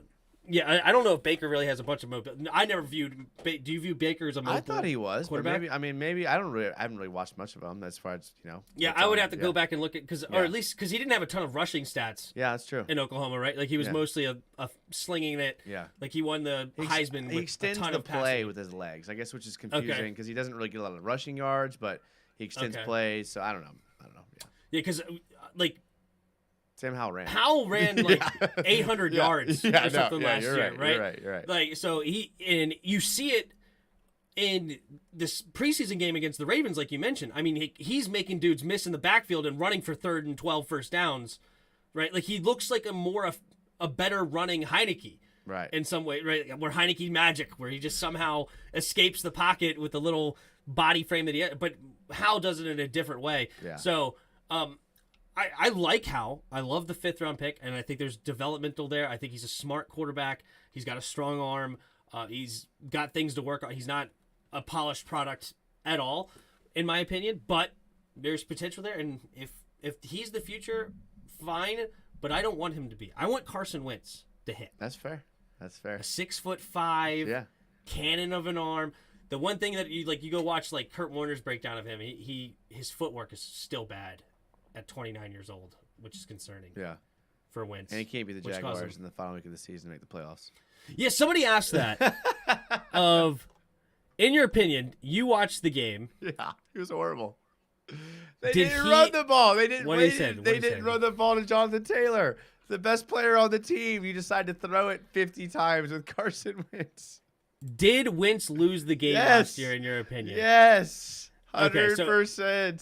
Yeah, I don't know if Baker really has a bunch of mobility. I never viewed. Do you view Baker as a mobile I thought he was, but quarterback? maybe I haven't really watched much of him as far as Yeah, what's I would on. have to go back and look at or at least because he didn't have a ton of rushing stats Yeah, that's true. in Oklahoma, right? Like he was Yeah. mostly a slinging it. Yeah. Like he won the Heisman. He with extends a ton the of play passing. with his legs, I guess, which is confusing because he doesn't really get a lot of rushing yards, but he extends Okay. plays. So I don't know. Yeah. Yeah, because like Sam Howell ran. Howell ran like 800 yards or something last you're year, right. You're right. Like so you see it in this preseason game against the Ravens, like you mentioned. I mean, he's making dudes miss in the backfield and running for 3rd and 12 first downs, right? Like he looks like a better running Heineke. Right. In some way, right? Where Heineke magic, where he just somehow escapes the pocket with the little body frame that he has, but Hal does it in a different way. Yeah. So, I like Hal. I love the 5th round pick, and I think there's developmental there. I think he's a smart quarterback. He's got a strong arm. He's got things to work on. He's not a polished product at all, in my opinion, but there's potential there. And if he's the future, fine, but I don't want him to be. I want Carson Wentz to hit. That's fair. A 6'5", cannon of an arm. The one thing that you go watch like Kurt Warner's breakdown of him, his footwork is still bad at 29 years old, which is concerning. Yeah. For Wentz. And he can't be the Jaguars in the final week of the season to make the playoffs. Yeah, somebody asked that. In your opinion, you watched the game. Yeah, he was horrible. They didn't run the ball. They didn't. They didn't run the ball to Jonathan Taylor, the best player on the team. You decided to throw it 50 times with Carson Wentz. Did Wentz lose the game last year, in your opinion? Yes. 100%. Okay, so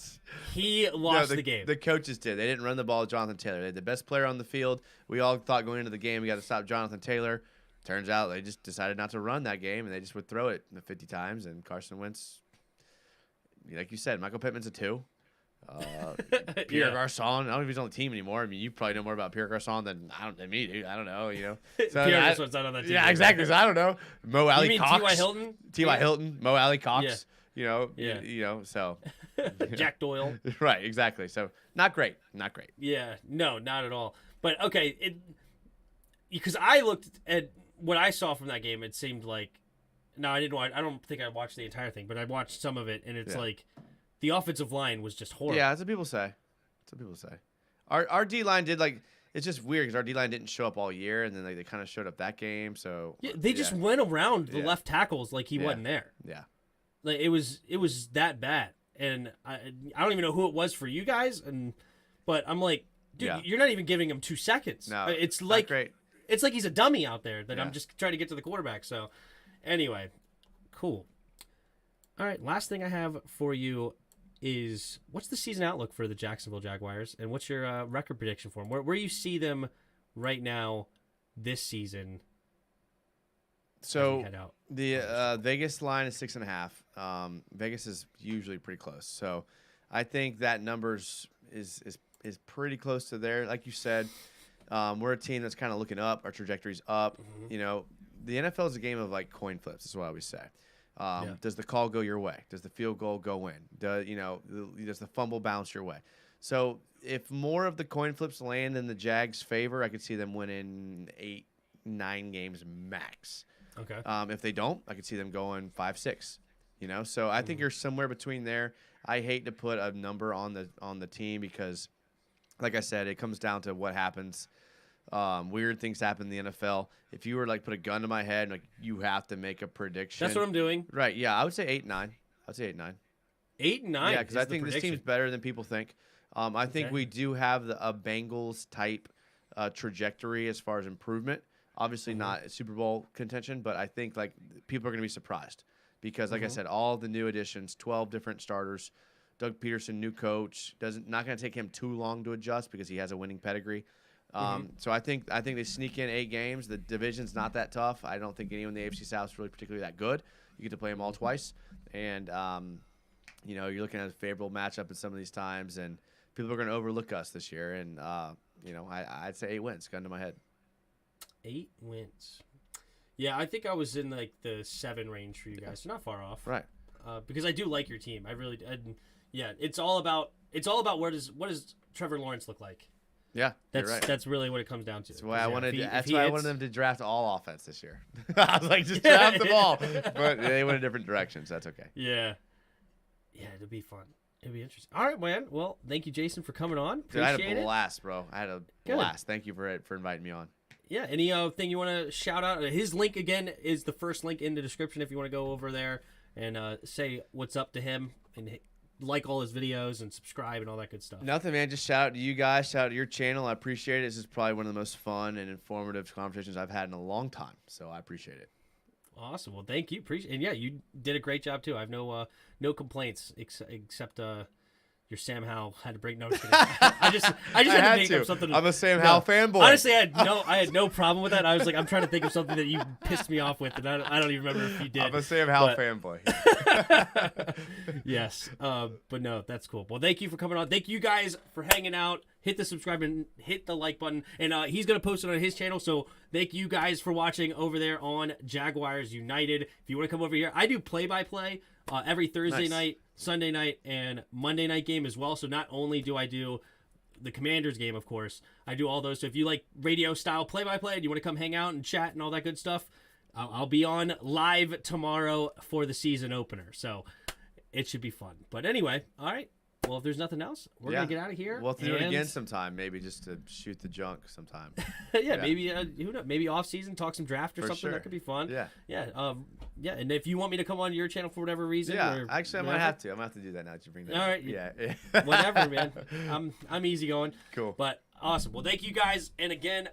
he lost the game. The coaches did. They didn't run the ball to Jonathan Taylor. They had the best player on the field. We all thought going into the game we got to stop Jonathan Taylor. Turns out they just decided not to run that game, and they just would throw it 50 times. And Carson Wentz, like you said, Michael Pittman's a 2. Pierre Garçon, I don't know if he's on the team anymore. I mean, you probably know more about Pierre Garçon than me, dude. I don't know, So Pierre Garçon's not on that team. Yeah, exactly. So I don't know. Mo Alley you mean Cox. T.Y. Hilton? T.Y. Hilton, Mo Alley Cox. Yeah. So. Jack Doyle. Right, exactly. So not great. Yeah, no, not at all. But okay, because I looked at what I saw from that game, it seemed like. No, I didn't watch. I don't think I watched the entire thing, but I watched some of it, and it's like the offensive line was just horrible. Yeah, that's what people say. Our D line did it's just weird because our D line didn't show up all year, and then they kind of showed up that game. So they just went around the left tackles like he wasn't there. Yeah, like it was that bad, and I don't even know who it was for you guys, but I'm like, dude, you're not even giving him 2 seconds. No, it's like great. It's like he's a dummy out there that I'm just trying to get to the quarterback. So anyway, cool. All right, last thing I have for you is what's the season outlook for the Jacksonville Jaguars, and what's your record prediction for them? Where you see them right now this season? So the Vegas line is 6.5. Vegas is usually pretty close, so I think that numbers is pretty close to there. Like you said, we're a team that's kind of looking up. Our trajectory's up. Mm-hmm. The NFL is a game of coin flips. Is what I always say. Does the call go your way? Does the field goal go in? Does the fumble bounce your way? So if more of the coin flips land in the Jags' favor, I could see them winning 8-9 games max. Okay. If they don't, I could see them going 5-6. So I think you're somewhere between there. I hate to put a number on the team because, like I said, it comes down to what happens. Weird things happen in the NFL. If you were put a gun to my head and you have to make a prediction. That's what I'm doing. Right. Yeah. I would say 8-9. 8-9. 8-9. Yeah, because I think this team's better than people think. I think we do have a Bengals type trajectory as far as improvement. Obviously not Super Bowl contention, but I think people are going to be surprised because, like I said, all the new additions, 12 different starters. Doug Pederson, new coach, not going to take him too long to adjust because he has a winning pedigree. So I think they sneak in 8 games. The division's not that tough. I don't think anyone in the AFC South is really particularly that good. You get to play them all twice, and you're looking at a favorable matchup at some of these times, and people are going to overlook us this year. And I'd say 8 wins, gun to my head. 8 wins. Yeah, I think I was in the 7 range for you guys, so not far off. Right. Because I do like your team. I really. Yeah, it's all about what does Trevor Lawrence look like. Yeah, That's you're right. that's really what it comes down to. That's why I wanted. If I wanted them to draft all offense this year. I was like, just draft them all, but they went in different directions. That's okay. Yeah, it'll be fun. It'll be interesting. All right, man. Well, thank you, Jason, for coming on. Dude, I had Appreciate a it. blast, bro. I had a blast. Thank you for inviting me on. Yeah. Any thing you want to shout out? His link again is the first link in the description if you want to go over there and say what's up to him and like all his videos and subscribe and all that good stuff. Nothing, man. Just shout out to you guys. Shout out to your channel. I appreciate it. This is probably one of the most fun and informative conversations I've had in a long time. So I appreciate it. Awesome. Well, thank you. Appreciate. And yeah, you did a great job too. I have no complaints except your Sam Howell had to break. No, I just had to make up something. I'm a Sam Howell fanboy. Honestly, I had no problem with that. I was like, I'm trying to think of something that you pissed me off with, and I don't even remember if you did. I'm a Sam Howell fanboy. Yes, but no, that's cool. Well, thank you for coming on. Thank you guys for hanging out. Hit the subscribe and hit the like button, and he's gonna post it on his channel. So thank you guys for watching over there on Jaguars United. If you want to come over here, I do play-by-play every Thursday night, Sunday night, and Monday night game as well. So not only do I do the Commanders game, of course, I do all those. So if you like radio style play-by-play and you want to come hang out and chat and all that good stuff, I'll be on live tomorrow for the season opener. So it should be fun. But anyway, all right. Well, if there's nothing else, we're going to get out of here. We'll have to do it again sometime, maybe just to shoot the junk sometime. Yeah, maybe who knows? Maybe off season, talk some draft or something. Sure. That could be fun. Yeah. And if you want me to come on your channel for whatever reason, actually, I might have to. I'm gonna have to do that now that you bring that. All right. Yeah. Whatever, man. I'm easy going. Cool. But awesome. Well, thank you guys, and again,